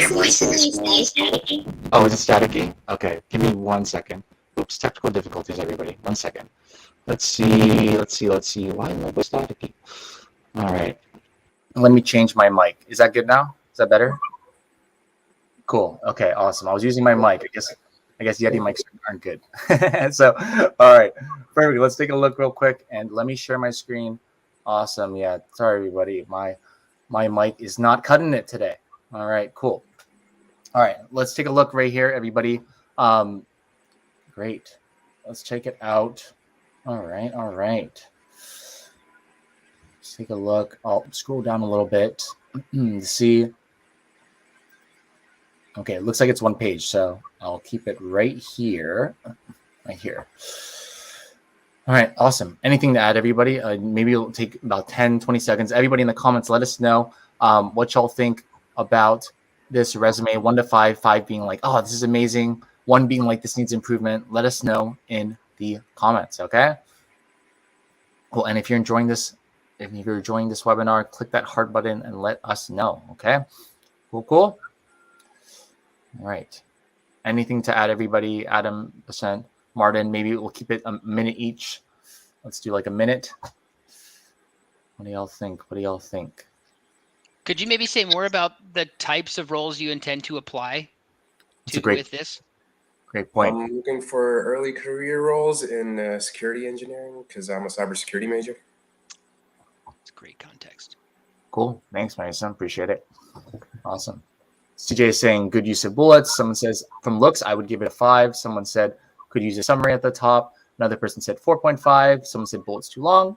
voice is really staticky. Oh, is it staticky? Okay, give me 1 second. Oops, technical difficulties, everybody. 1 second. Let's see. Why am I staticky? All right. Let me change my mic. Is that good now? Is that better? Cool. Okay, awesome. I was using my mic. I guess Yeti mics aren't good. So, all right. Perfect. Let's take a look real quick, and let me share my screen. Awesome. Yeah, sorry, everybody. My mic is not cutting it today. All right, cool. All right, let's take a look right here, everybody. Great. Let's check it out. All right. Let's take a look. I'll scroll down a little bit to see. Okay, it looks like it's one page, so I'll keep it right here. All right, awesome. Anything to add, everybody? Maybe it'll take about 10, 20 seconds. Everybody in the comments, let us know what y'all think about this resume. 1 to 5, 5 being like, oh, this is amazing. 1 being like, this needs improvement. Let us know in the comments, okay? Cool, and if you're enjoying this webinar, click that heart button and let us know, okay? Cool. All right. Anything to add, everybody? Adam, Basant, Martin, maybe we'll keep it a minute each. Let's do like a minute. What do y'all think? Could you maybe say more about the types of roles you intend to apply with this? Great point. I'm looking for early career roles in security engineering because I'm a cybersecurity major. It's great context. Cool. Thanks, Mason. Appreciate it. Awesome. CJ is saying good use of bullets. Someone says from looks, I would give it a 5. Someone said could use a summary at the top. Another person said 4.5. Someone said bullets too long.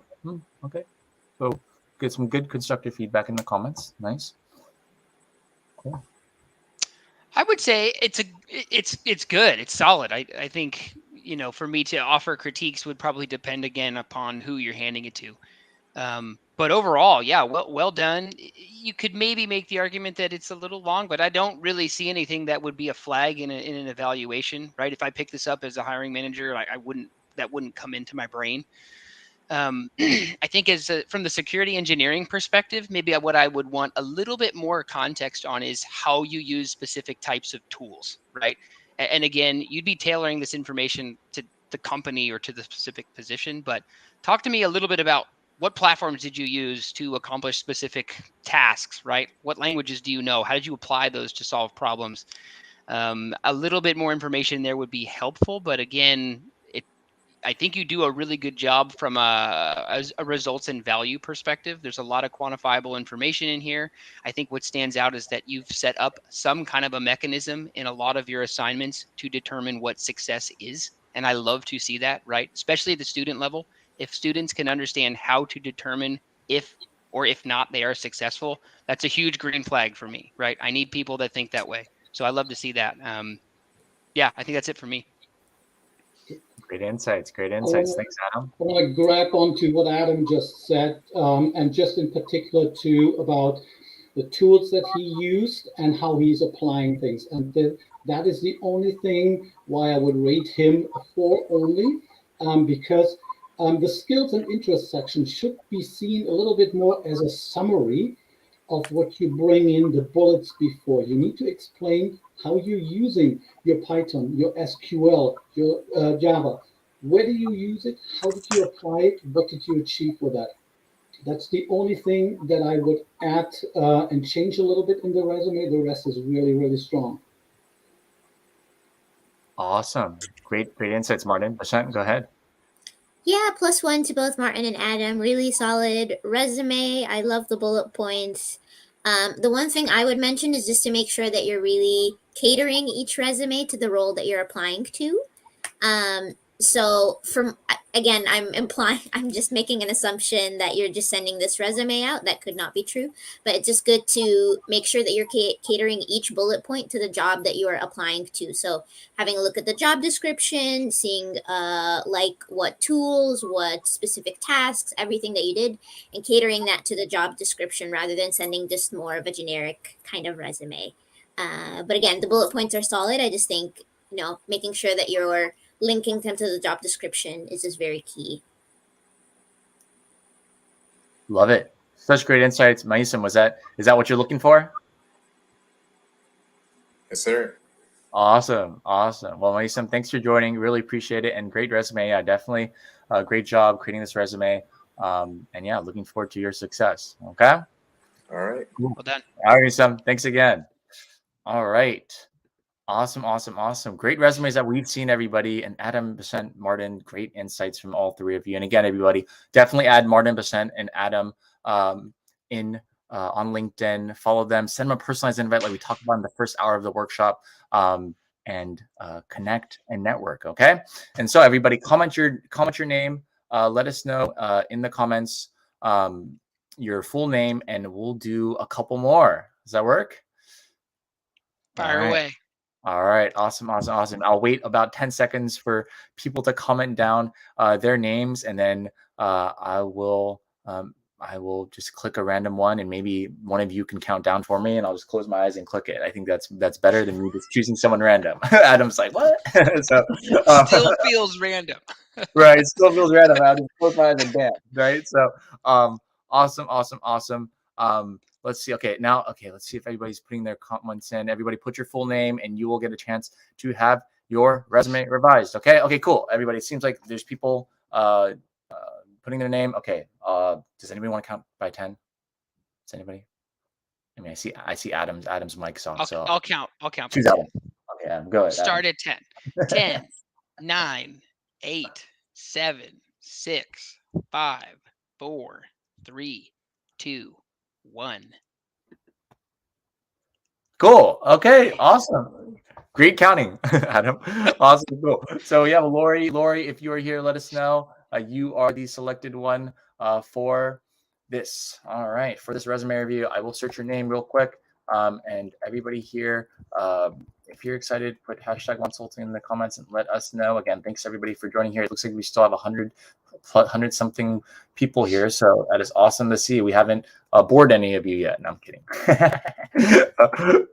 Okay. So get some good constructive feedback in the comments. Nice. Cool. I would say it's good. It's solid. I think, for me to offer critiques would probably depend again upon who you're handing it to. But overall, yeah, well done. You could maybe make the argument that it's a little long, but I don't really see anything that would be a flag in an evaluation, right? If I pick this up as a hiring manager, that wouldn't come into my brain. I think from the security engineering perspective, maybe what I would want a little bit more context on is how you use specific types of tools, right? And again, you'd be tailoring this information to the company or to the specific position, but talk to me a little bit about what platforms did you use to accomplish specific tasks, right? What languages do you know? How did you apply those to solve problems? A little bit more information there would be helpful, but again, I think you do a really good job from a results and value perspective. There's a lot of quantifiable information in here. I think what stands out is that you've set up some kind of a mechanism in a lot of your assignments to determine what success is. And I love to see that, right? Especially at the student level. If students can understand how to determine if or if not they are successful, that's a huge green flag for me, right? I need people that think that way. So I love to see that. Yeah, I think that's it for me. Great insights. Thanks, Adam. I want to grab onto what Adam just said, and just in particular too about the tools that he used and how he's applying things. And that is the only thing why I would rate him a 4 only, because the skills and interests section should be seen a little bit more as a summary of what you bring in the bullets before. You need to explain how you're using your Python, your SQL, your Java. Where do you use it? How did you apply it? What did you achieve with that? That's the only thing that I would add and change a little bit in the resume. The rest is really, really strong. Awesome. Great insights, Martin. Basant, go ahead. Yeah, +1 to both Martin and Adam. Really solid resume. I love the bullet points. The one thing I would mention is just to make sure that you're really catering each resume to the role that you're applying to. So again, I'm just making an assumption that you're just sending this resume out. That could not be true, but it's just good to make sure that you're catering each bullet point to the job that you are applying to. So having a look at the job description, seeing like what tools, what specific tasks, everything that you did, and catering that to the job description rather than sending just more of a generic kind of resume. But again, the bullet points are solid. I just think, making sure that you're linking them to the job description is just very key. Love it. Such great insights. Mason, is that what you're looking for? Yes, sir. Awesome. Well, Mason, thanks for joining. Really appreciate it. And great resume. Yeah, definitely great job creating this resume. And yeah, looking forward to your success. Okay. All right. Cool. Well done. All right, Mason. Thanks again. All right. Awesome. Great resumes that we've seen, everybody. And Adam, Basant, Martin, great insights from all three of you. And again, everybody, definitely add Martin, Basant, and Adam on LinkedIn. Follow them. Send them a personalized invite like we talked about in the first hour of the workshop. And connect and network. Okay. And so everybody, comment your name. Let us know in the comments your full name, and we'll do a couple more. Does that work? Fire away. All right. Awesome. I'll wait about 10 seconds for people to comment down their names, and then I will just click a random one, and maybe one of you can count down for me, and I'll just close my eyes and click it. I think that's better than me just choosing someone random. Adam's like, what? So still feels random. Right. It still feels random. I just close my eyes and bam. Right. So awesome. Let's see. Let's see if everybody's putting their comments in. Everybody put your full name, and you will get a chance to have your resume revised. Okay, cool. Everybody, it seems like there's people putting their name. Okay. Does anybody want to count by 10? Does anybody? I mean, I see Adam's mic's on. I'll count. Choose Adam. Okay, Adam, go ahead. Start at 10. 10, 9, 8, 7, 6, 5, 4, 3, 2, 1. Cool. Okay. Awesome. Great counting, Adam. Awesome. Cool. So we have Lori. Lori, if you are here, let us know. You are the selected one for this. All right. For this resume review, I will search your name real quick. And everybody here, if you're excited, put hashtag Wonsulting in the comments and let us know. Again, thanks everybody for joining here. It looks like we still have 100 something people here. So that is awesome to see. We haven't bored any of you yet. No, I'm kidding.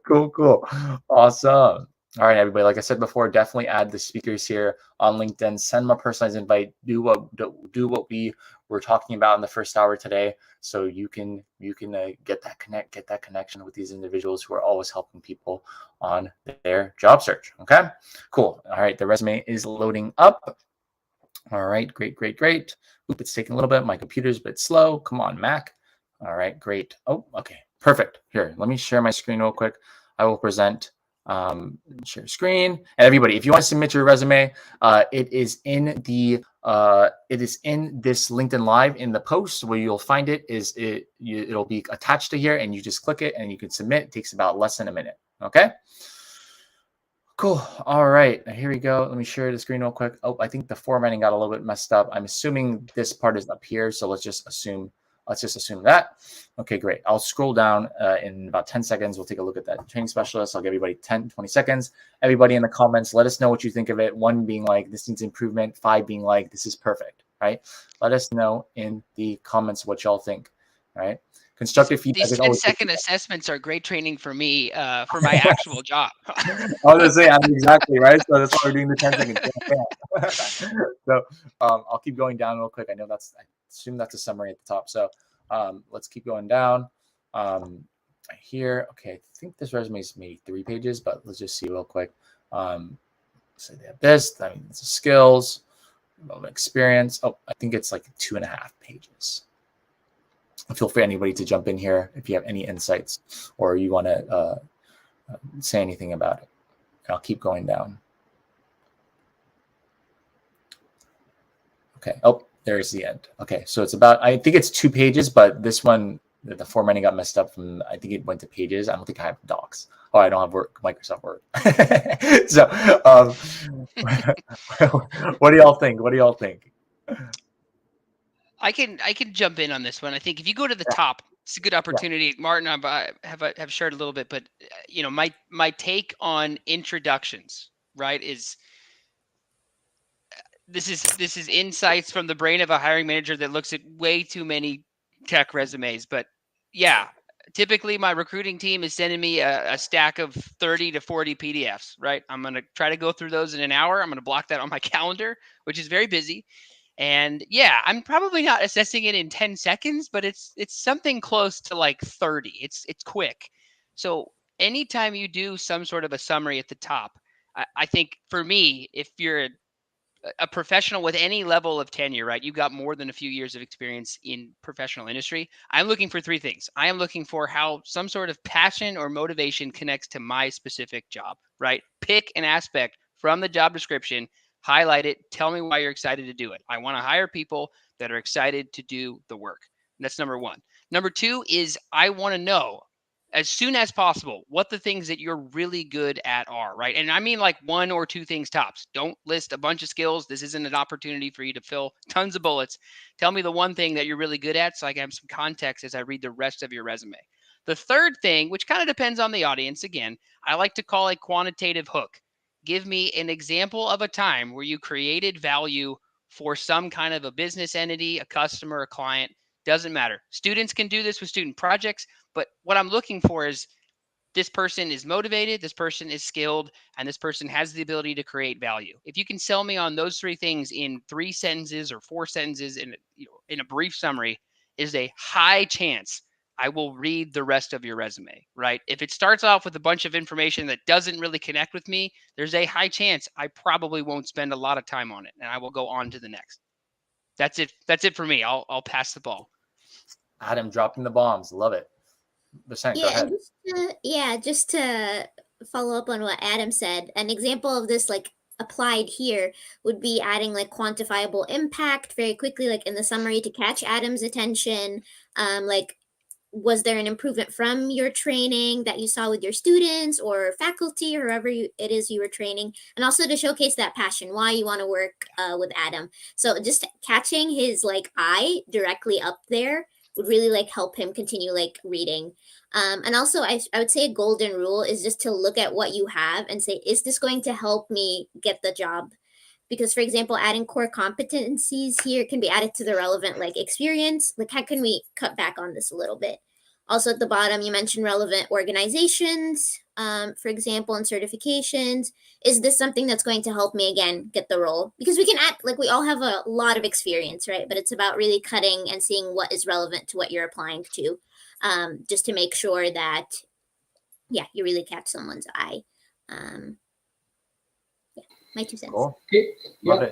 Cool. Awesome. All right, everybody. Like I said before, definitely add the speakers here on LinkedIn. Send them a personalized invite. Do what we were talking about in the first hour today, so you can get that connection with these individuals who are always helping people on their job search. Okay, cool. All right, the resume is loading up. All right, great. Oop, it's taking a little bit. My computer's a bit slow. Come on, Mac. All right, great. Oh, okay, perfect. Here, let me share my screen real quick. I will present. Share screen. And everybody, if you want to submit your resume, it is in this LinkedIn Live in the post where you'll find it. It'll be attached to here, and you just click it and you can submit. It takes about less than a minute. Okay. Cool. All right, here we go. Let me share the screen real quick. Oh, I think the formatting got a little bit messed up. I'm assuming this part is up here, so let's just assume that. Okay, great. I'll scroll down in about 10 seconds. We'll take a look at that training specialist. I'll give everybody 10-20 seconds. Everybody in the comments, let us know what you think of it. 1 being like, this needs improvement. 5 being like, this is perfect, right? Let us know in the comments what y'all think, right? Constructive feedback. These 10-second assessments are great training for me for my actual job. I was going to say, exactly, right? So that's why we're doing the 10 seconds. So I'll keep going down real quick. I assume that's a summary at the top. So let's keep going down here. Okay, I think this resume is maybe 3 pages, but let's just see real quick. So they have this. I mean, it's skills, experience. Oh, I think it's like 2.5 pages. Feel free, anybody, to jump in here if you have any insights or you want to say anything about it. And I'll keep going down. Okay. Oh, there's the end. Okay. So it's about, I think it's 2 pages, but this one the formatting got messed up from, I think it went to Pages. I don't think I have Docs. Oh, I don't have Microsoft Word. So, what do y'all think? What do y'all think? I can jump in on this one. I think if you go to the top, it's a good opportunity. Yeah. Martin, I have shared a little bit, but you know, my take on introductions, right, is this is insights from the brain of a hiring manager that looks at way too many tech resumes. But yeah, typically my recruiting team is sending me a stack of 30 to 40 PDFs, right? I'm going to try to go through those in an hour. I'm going to block that on my calendar, which is very busy. And yeah, I'm probably not assessing it in 10 seconds, but it's something close to like 30. It's quick. So anytime you do some sort of a summary at the top, I think for me, if you're a professional with any level of tenure, right? You've got more than a few years of experience in professional industry. I'm looking for three things. I am looking for how some sort of passion or motivation connects to my specific job, right? Pick an aspect from the job description, highlight it, tell me why you're excited to do it. I want to hire people that are excited to do the work. And that's number one. Number two is I want to know as soon as possible what the things that you're really good at are, right? And I mean like one or two things tops. Don't list a bunch of skills. This isn't an opportunity for you to fill tons of bullets. Tell me the one thing that you're really good at so I can have some context as I read the rest of your resume. The third thing, which kind of depends on the audience, again, I like to call a quantitative hook. Give me an example of a time where you created value for some kind of a business entity, a customer, a client. Doesn't matter. Students can do this with student projects, but what I'm looking for is this person is motivated, this person is skilled, and this person has the ability to create value. If you can sell me on those three things in 3 sentences or 4 sentences in a brief summary, is a high chance I will read the rest of your resume, right? If it starts off with a bunch of information that doesn't really connect with me, there's a high chance I probably won't spend a lot of time on it, and I will go on to the next. That's it. That's it for me. I'll pass the ball. Adam dropping the bombs. Love it. Basant, go ahead. Just to follow up on what Adam said, an example of this like applied here would be adding like quantifiable impact very quickly, like in the summary to catch Adam's attention. Like, was there an improvement from your training that you saw with your students or faculty or whoever it is you were training? And also to showcase that passion, why you want to work with Adam. So just catching his like eye directly up there would really like help him continue like reading. And also I would say a golden rule is just to look at what you have and say, is this going to help me get the job? Because, for example, adding core competencies here can be added to the relevant like experience. Like, how can we cut back on this a little bit? Also at the bottom, you mentioned relevant organizations, for example, and certifications. Is this something that's going to help me, again, get the role? Because we can add, like, we all have a lot of experience, right? But it's about really cutting and seeing what is relevant to what you're applying to, just to make sure that, yeah, you really catch someone's eye. My 2 cents. Cool. Okay. Yeah,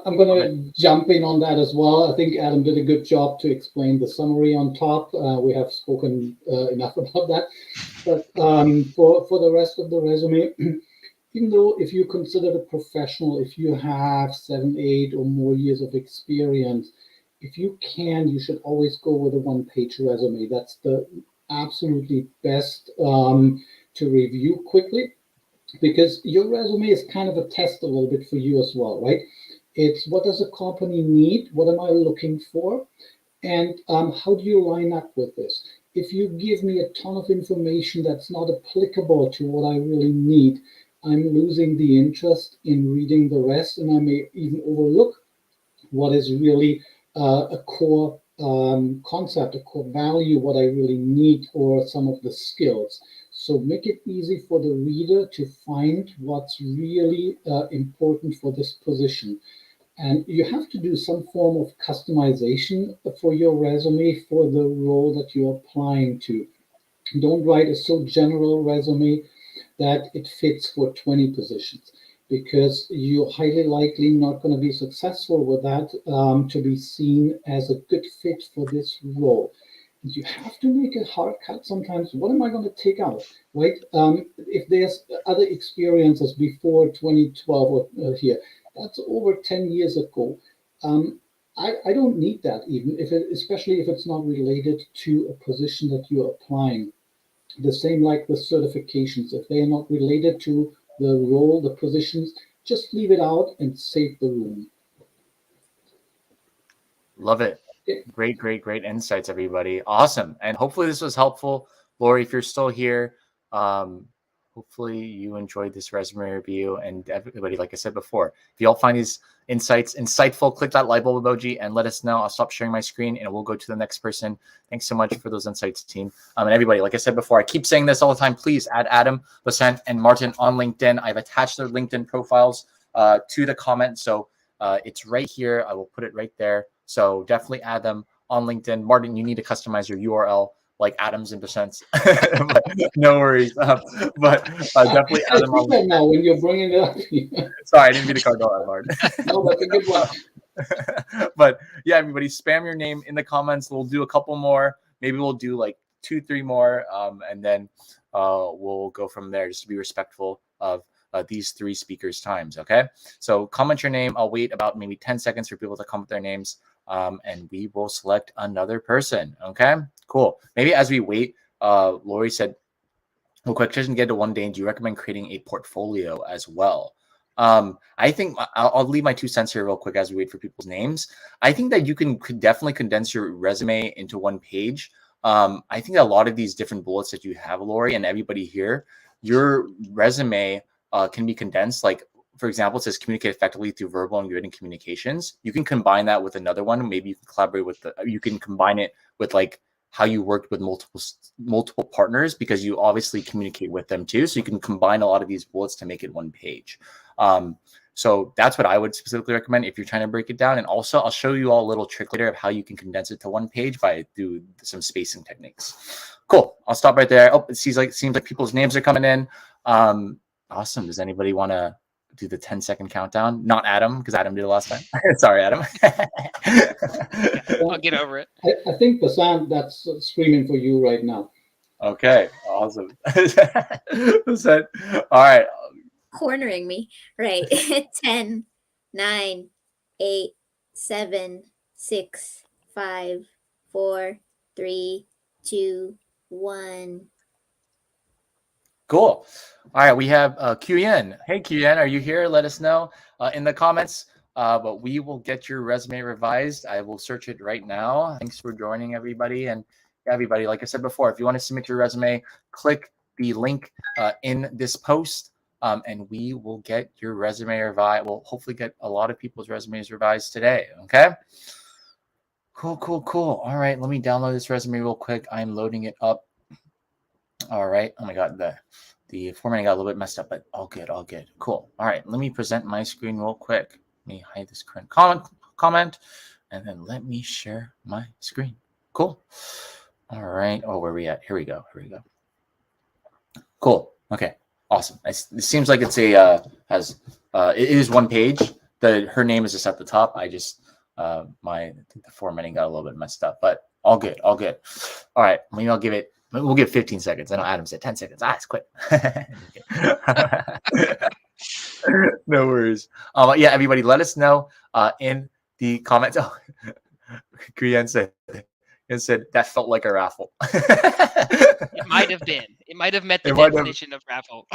I'm going to jump in on that as well. I think Adam did a good job to explain the summary on top. We have spoken enough about that. But for the rest of the resume, even though if you consider a professional, if you have 7, 8 or more years of experience, if you can, you should always go with a one-page resume. That's the absolutely best to review quickly. Because your resume is kind of a test a little bit for you as well, right? It's what does a company need? What am I looking for? And how do you line up with this? If you give me a ton of information that's not applicable to what I really need, I'm losing the interest in reading the rest, and I may even overlook what is really a core concept, a core value, what I really need, or some of the skills. So make it easy for the reader to find what's really important for this position. And you have to do some form of customization for your resume for the role that you're applying to. Don't write a so general resume that it fits for 20 positions, because you're highly likely not going to be successful with that to be seen as a good fit for this role. You have to make a hard cut sometimes. What am I going to take out, right? If there's other experiences before 2012 or here, that's over 10 years ago. I don't need that even especially if it's not related to a position that you're applying. The same like with certifications. If they are not related to the role, the positions, just leave it out and save the room. Love it. Great insights, everybody. Awesome. And hopefully this was helpful. Lori, if you're still here, hopefully you enjoyed this resume review. And everybody, like I said before, if you all find these insights insightful, click that light bulb emoji and let us know. I'll stop sharing my screen and we'll go to the next person. Thanks so much for those insights, team. And everybody, like I said before, I keep saying this all the time. Please add Adam, Basant, and Martin on LinkedIn. I've attached their LinkedIn profiles to the comment. So it's right here. I will put it right there. So definitely add them on LinkedIn. Martin, you need to customize your URL like Adams and Basant's. No worries. But definitely add them on LinkedIn. Now when you're bringing it up. Sorry, I didn't mean to card that hard. No, that's a good one. But yeah, everybody, spam your name in the comments. We'll do a couple more. Maybe we'll do like 2-3 more, and then we'll go from there just to be respectful of these 3 speakers' times. Okay, so comment your name. I'll wait about maybe 10 seconds for people to comment their names, and we will select another person. Okay, cool. Maybe as we wait, Lori said, real quick, just to get to one day, do you recommend creating a portfolio as well? I think I'll leave my 2 cents here real quick as we wait for people's names. I think that you could definitely condense your resume into one page. I think a lot of these different bullets that you have, Lori, and everybody here, your resume can be condensed. Like, for example, it says communicate effectively through verbal and written communications. You can combine that with another one. Maybe you can collaborate with you can combine it with like how you worked with multiple partners, because you obviously communicate with them too. So you can combine a lot of these bullets to make it one page. So that's what I would specifically recommend if you're trying to break it down. And also I'll show you all a little trick later of how you can condense it to one page through some spacing techniques. Cool. I'll stop right there. Oh, it seems like people's names are coming in. Awesome. Does anybody want to do the 10-second countdown? Not Adam, because Adam did it last time. Sorry, Adam. I'll get over it. I think Basant, that's screaming for you right now. Okay, awesome. All right. Cornering me. Right. 10, 9, 8, 7, 6, 5, 4, 3, 2, 1. Cool. All right, we have Qian. Hey, Qian, are you here? Let us know in the comments. But we will get your resume revised. I will search it right now. Thanks for joining, everybody. And everybody, like I said before, if you want to submit your resume, click the link in this post, and we will get your resume revised. We'll hopefully get a lot of people's resumes revised today. Okay. Cool. All right, let me download this resume real quick. I'm loading it up. All right. Oh my God, the formatting got a little bit messed up, but all good. Cool. All right, let me present my screen real quick. Let me hide this current comment, and then let me share my screen. Cool. All right. Oh, where are we at? Here we go. Cool. Okay. Awesome. It seems like it's it is one page. Her name is just at the top. I just I think the formatting got a little bit messed up, but all good. All right. Maybe we'll give 15 seconds. I know Adam said 10 seconds. It's quick. No worries. Yeah, everybody, let us know in the comments. Oh, Kriyan said that felt like a raffle. It might have been. It might have met the definition of raffle.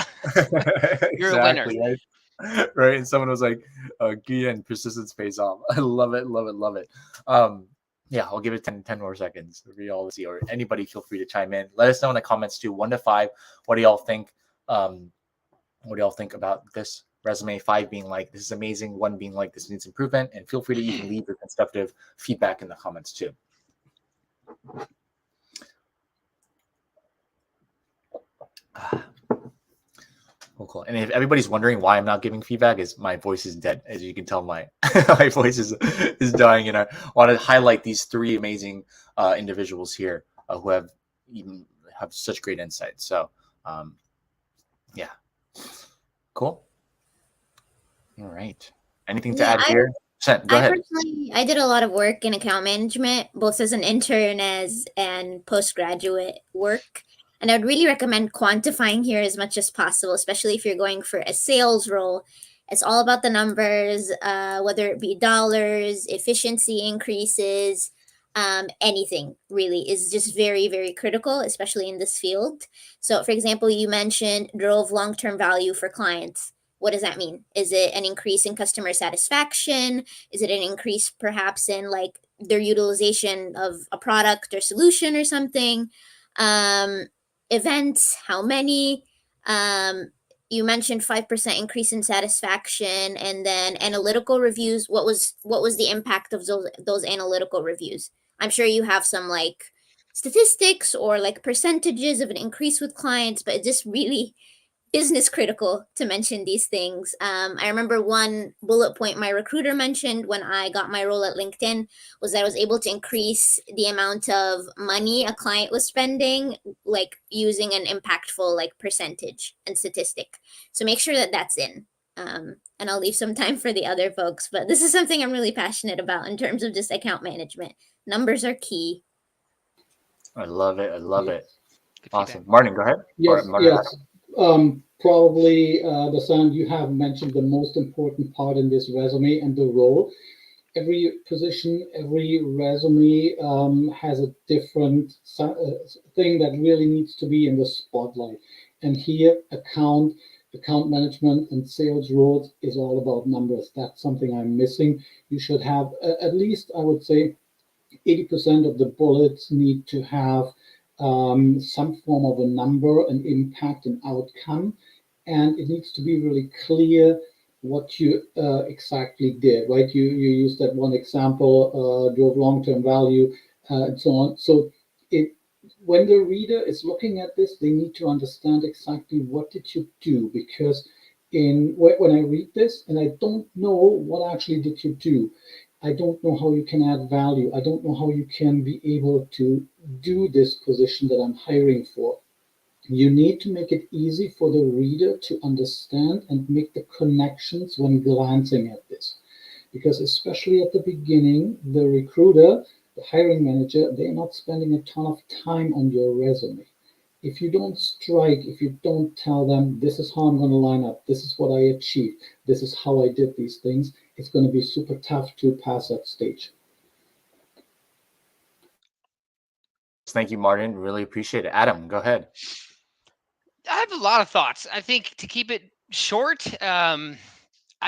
You're exactly, a winner. Right? And someone was like, Kriyan, persistence pays off. I love it. Yeah, I'll give it 10 more seconds for you all to see, or anybody feel free to chime in. Let us know in the comments too, 1 to 5. What do y'all think? What do y'all think about this resume? 5 being like, this is amazing. 1 being like, this needs improvement. And feel free to even leave your constructive feedback in the comments too. Cool. And if everybody's wondering why I'm not giving feedback, is my voice is dead. As you can tell, my voice is dying. And I want to highlight these 3 amazing individuals here who have such great insight. So, yeah. Cool. All right. Anything to add here? Go ahead. I did a lot of work in account management, both as an intern and postgraduate work. And I would really recommend quantifying here as much as possible, especially if you're going for a sales role, It's all about the numbers, whether it be dollars, efficiency increases, anything really is just very, very critical, especially in this field. So, for example, you mentioned drove long-term value for clients. What does that mean? Is it an increase in customer satisfaction? Is it an increase perhaps in like their utilization of a product or solution or something? Events, how many? You mentioned 5% increase in satisfaction, and then analytical reviews. What was the impact of those analytical reviews? I'm sure you have some like statistics or like percentages of an increase with clients, but it's just really business critical to mention these things. I remember one bullet point my recruiter mentioned when I got my role at LinkedIn was that I was able to increase the amount of money a client was spending, like using an impactful like percentage and statistic. So make sure that that's in. And I'll leave some time for the other folks, but this is something I'm really passionate about in terms of just account management. Numbers are key. I love it. I love it. Good Awesome. feedback. Martin, go ahead. Yes, Martin. yes. Probably, Basant, you have mentioned the most important part in this resume and the role. Every position, every resume has a different thing that really needs to be in the spotlight. And here, account management and sales roles is all about numbers. That's something I'm missing. You should have at least, I would say, 80% of the bullets need to have some form of a number, an impact, an outcome, and it needs to be really clear what you exactly did, right? You used that one example, drove long-term value, and so on. So when the reader is looking at this, they need to understand exactly what did you do, because when I read this and I don't know what actually did you do, I don't know how you can add value. I don't know how you can be able to do this position that I'm hiring for. You need to make it easy for the reader to understand and make the connections when glancing at this. Because especially at the beginning, the recruiter, the hiring manager, they're not spending a ton of time on your resume. If you don't strike, if you don't tell them, this is how I'm going to line up, this is what I achieved, this is how I did these things, it's going to be super tough to pass that stage. Thank you, Martin. Really appreciate it. Adam, go ahead. I have a lot of thoughts. I think to keep it short, I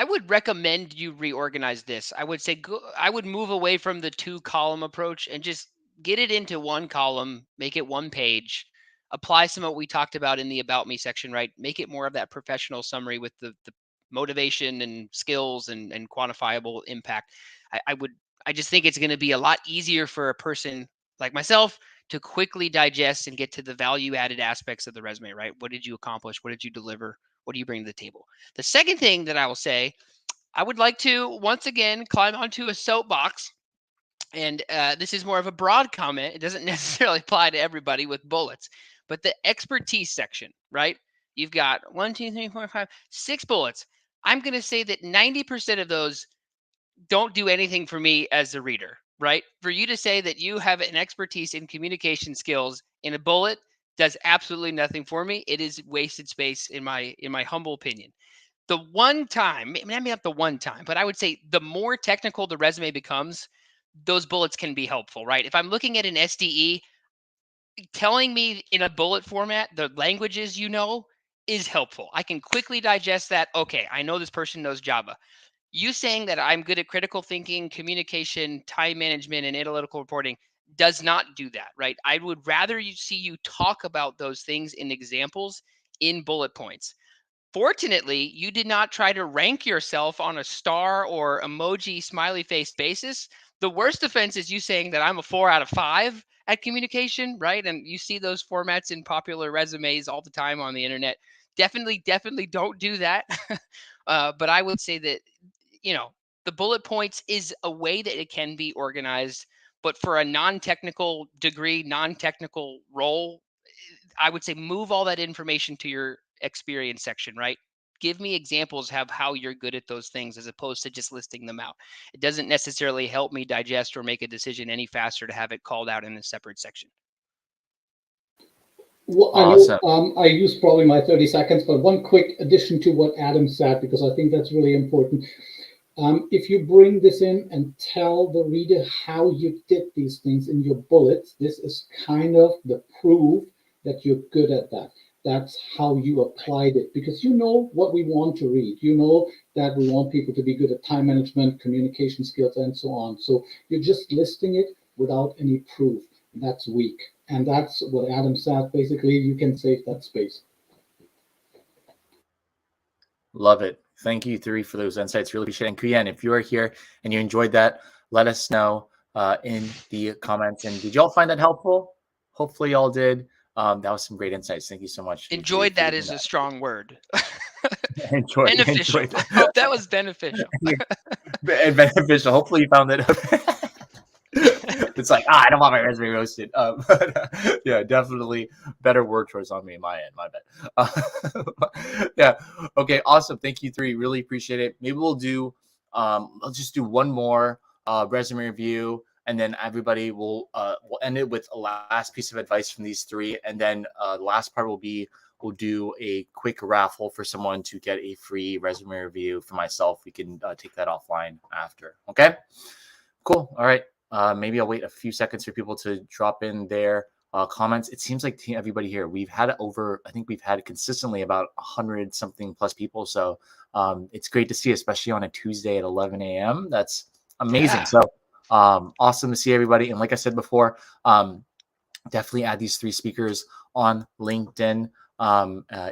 would recommend you reorganize this. I would say I would move away from the 2-column approach and just get it into 1 column, make it 1 page, apply some of what we talked about in the About Me section, right? Make it more of that professional summary with the motivation and skills and quantifiable impact. I just think it's going to be a lot easier for a person like myself to quickly digest and get to the value added aspects of the resume, right? What did you accomplish? What did you deliver? What do you bring to the table? The second thing that I will say, I would like to once again climb onto a soapbox. And this is more of a broad comment. It doesn't necessarily apply to everybody with bullets, but the expertise section, right? You've got 1, 2, 3, 4, 5, 6 bullets. I'm going to say that 90% of those don't do anything for me as a reader, right? For you to say that you have an expertise in communication skills in a bullet does absolutely nothing for me. It is wasted space in my humble opinion. The one time, maybe not the one time, but I would say the more technical the resume becomes, those bullets can be helpful, right? If I'm looking at an SDE, telling me in a bullet format the languages you know is helpful. I can quickly digest that. Okay, I know this person knows Java. You saying that I'm good at critical thinking, communication, time management, and analytical reporting does not do that, right? I would rather see you talk about those things in examples in bullet points. Fortunately, you did not try to rank yourself on a star or emoji smiley face basis. The worst offense is you saying that I'm a 4 out of 5 at communication, right? And you see those formats in popular resumes all the time on the internet. Definitely don't do that. But I would say that, the bullet points is a way that it can be organized. But for a non-technical degree, non-technical role, I would say move all that information to your experience section, right? Give me examples of how you're good at those things as opposed to just listing them out. It doesn't necessarily help me digest or make a decision any faster to have it called out in a separate section. Well, Awesome. I know I used probably my 30 seconds, but one quick addition to what Adam said, because I think that's really important. If you bring this in and tell the reader how you did these things in your bullets, this is kind of the proof that you're good at that. That's how you applied it, because you know what we want to read. You know that we want people to be good at time management, communication skills, and so on. So you're just listing it without any proof. That's weak. And that's what Adam said. Basically, you can save that space. Love it. Thank you, Three, for those insights. Really appreciate it. And Kuyen, if you are here and you enjoyed that, let us know in the comments. And did y'all find that helpful? Hopefully y'all did. That was some great insights. Thank you so much. Enjoyed that is a strong word. Beneficial. I hope that was beneficial. Beneficial. Hopefully you found it. It's like, I don't want my resume roasted. Yeah, definitely better word choice on me, my end, my bad. Yeah. Okay. Awesome. Thank you, Three. Really appreciate it. Maybe we'll do, I'll just do one more resume review, and then everybody will we'll end it with a last piece of advice from these three, and then the last part will be we'll do a quick raffle for someone to get a free resume review for myself. We can take that offline after. Okay. Cool. All right. Maybe I'll wait a few seconds for people to drop in their comments. It seems like everybody here, we've had I think we've had consistently about 100 something plus people. So it's great to see, especially on a Tuesday at 11 a.m. That's amazing. Yeah. So awesome to see everybody. And like I said before, definitely add these three speakers on LinkedIn.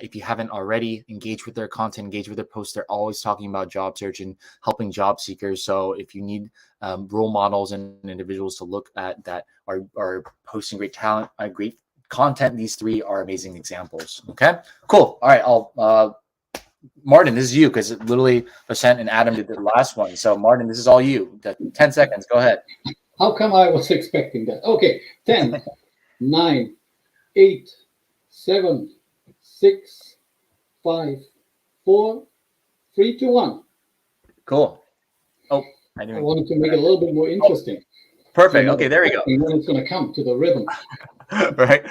If you haven't already, engage with their content, engage with their posts. They're always talking about job search and helping job seekers. So if you need role models and individuals to look at that are posting great talent, great content, these three are amazing examples. Okay, cool. All right, I'll Martin, this is you, because literally Basant and Adam did the last one. So Martin, this is all you. 10 seconds. Go ahead. How come I was expecting that? Okay, 10, 9, 8, 7, 6, 5, 4, 3, 2, 1. Cool. Oh, I wanted to make it a little bit more interesting. Perfect. Okay, there we go. When it's going to come to the rhythm. Right.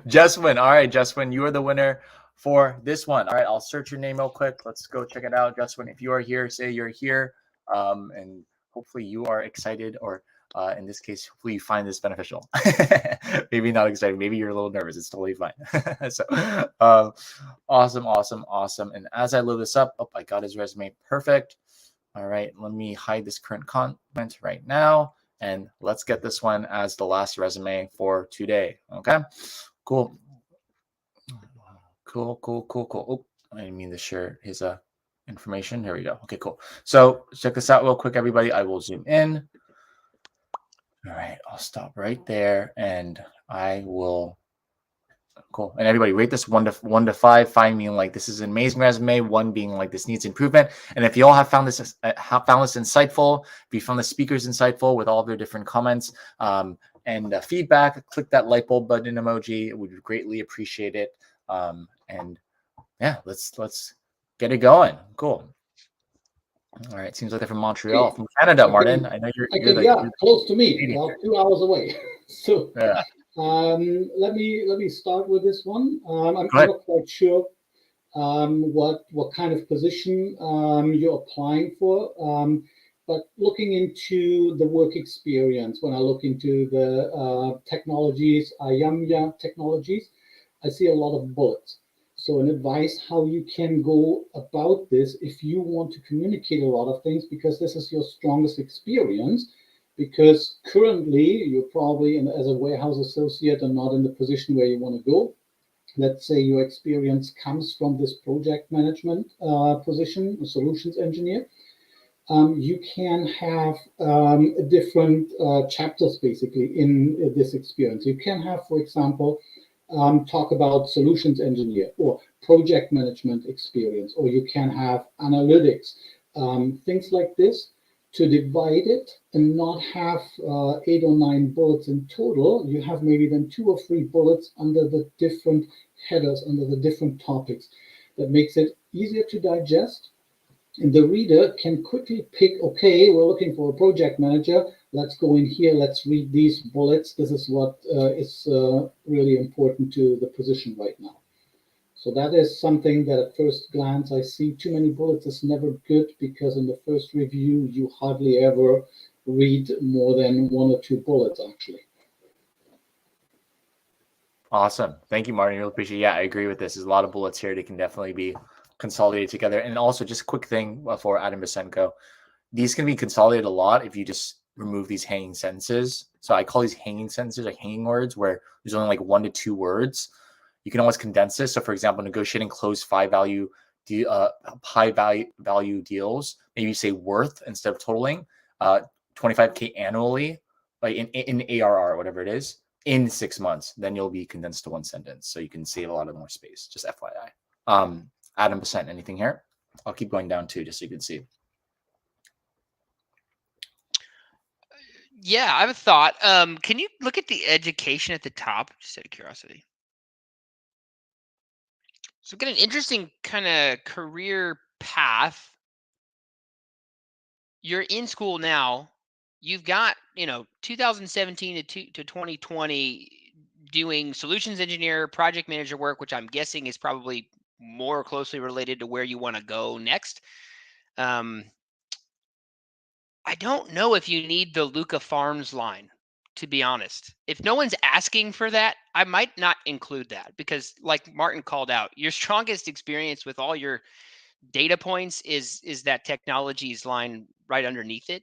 Jeswin. All right, Jeswin, you are the winner for this one. All right, I'll search your name real quick. Let's go check it out. Jeswin, if you are here, say you're here. And hopefully you are excited, or in this case, hopefully you find this beneficial. Maybe not excited. Maybe you're a little nervous. It's totally fine. So awesome. And as I load this up, I got his resume. Perfect. All right, let me hide this current comment right now. And let's get this one as the last resume for today. Okay, cool. Oh, I didn't mean to share his information. Here we go. Okay, cool. So check this out real quick, everybody. I will zoom in. All right, I'll stop right there, and I will. Cool. And everybody rate this 1 to 5. 5 meaning like this is an amazing resume. 1 being like this needs improvement. And if you all have found this insightful, if you found the speakers insightful with all of their different comments and feedback, click that light bulb button emoji. It would greatly appreciate it. And yeah, let's get it going. Cool. All right. Seems like they're from Montreal, from Canada, Martin. I know you're close to me, about 2 hours away. So yeah. Let me start with this one. I'm not quite sure what kind of position you're applying for, but looking into the work experience, when I look into the technologies, Yamya technologies, I see a lot of bullets. So an advice how you can go about this if you want to communicate a lot of things, because this is your strongest experience. Because currently you're probably as a warehouse associate and not in the position where you want to go. Let's say your experience comes from this project management position, a solutions engineer. You can have different chapters basically in this experience. You can have, for example, talk about solutions engineer or project management experience, or you can have analytics, things like this, to divide it and not have 8 or 9 bullets in total. You have maybe then 2 or 3 bullets under the different headers, under the different topics. That makes it easier to digest, And the reader can quickly pick, okay, we're looking for a project manager. Let's go in here. Let's read these bullets. This is what is really important to the position right now. So that is something that at first glance I see too many bullets is never good, because in the first review, you hardly ever read more than 1 or 2 bullets, actually. Awesome. Thank you, Martin. Really appreciate it. Yeah, I agree with this. There's a lot of bullets here. They can definitely be consolidated together. And also, just a quick thing before Adam Basant go. These can be consolidated a lot if you just remove these hanging sentences. So I call these hanging sentences, like hanging words, where there's only like 1 to 2 words. You can always condense this. So, for example, negotiating close high value deals. Maybe you say worth instead of totaling. 25K annually, like in ARR, whatever it is, in 6 months. Then you'll be condensed to 1 sentence, so you can save a lot of more space. Just FYI. Adam Basant, anything here? I'll keep going down too, just so you can see. Yeah, I have a thought. Can you look at the education at the top, just out of curiosity? So get an interesting kind of career path. You're in school now. You've got, 2017 to 2020 doing solutions engineer, project manager work, which I'm guessing is probably more closely related to where you want to go next. I don't know if you need the Luca Farms line, to be honest. If no one's asking for that, I might not include that, because like Martin called out, your strongest experience with all your data points is that technologies line right underneath it.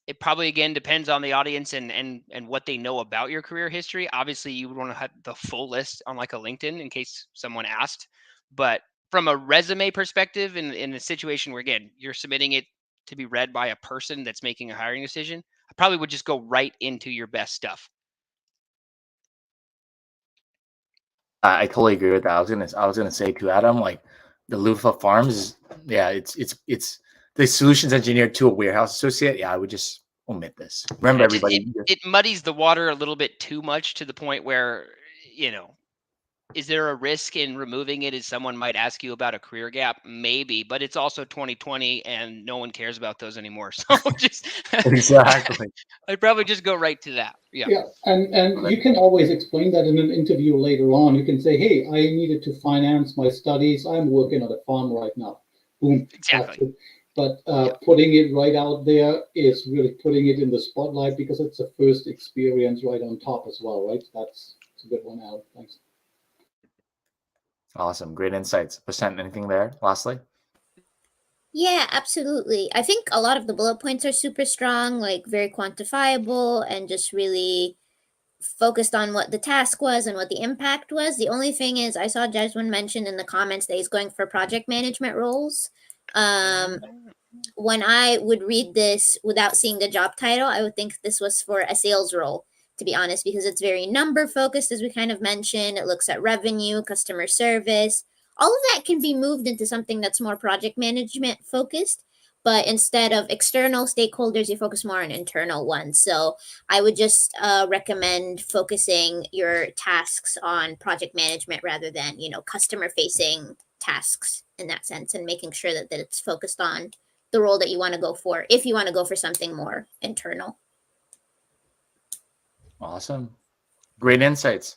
It probably, again, depends on the audience and what they know about your career history. Obviously, you would want to have the full list on like a LinkedIn in case someone asked. But from a resume perspective, in a situation where, again, you're submitting it to be read by a person that's making a hiring decision, I probably would just go right into your best stuff. I totally agree with that. I was gonna say to Adam, like the Lufa Farms, yeah, it's the solutions engineer to a warehouse associate. Yeah, I would just omit this. Remember, everybody. It muddies the water a little bit too much, to the point where, is there a risk in removing it, as someone might ask you about a career gap? Maybe, but it's also 2020 and no one cares about those anymore. So just Exactly. I'd probably just go right to that. Yeah. Yeah, and you can always explain that in an interview later on. You can say, hey, I needed to finance my studies. I'm working at a farm right now. Boom. Exactly. But putting it right out there is really putting it in the spotlight, because it's a first experience right on top as well, right? That's a good one, Al. Thanks. Awesome. Great insights. Basant, anything there? Lastly? Yeah, absolutely. I think a lot of the bullet points are super strong, like very quantifiable, and just really focused on what the task was and what the impact was. The only thing is, I saw Jasmine mention in the comments that he's going for project management roles. When I would read this without seeing the job title, I would think this was for a sales role, to be honest, because it's very number focused, as we kind of mentioned. It looks at revenue, customer service. All of that can be moved into something that's more project management focused. But instead of external stakeholders, you focus more on internal ones. So I would just recommend focusing your tasks on project management rather than, customer facing tasks in that sense, and making sure that it's focused on the role that you want to go for, if you want to go for something more internal. Awesome. Great insights.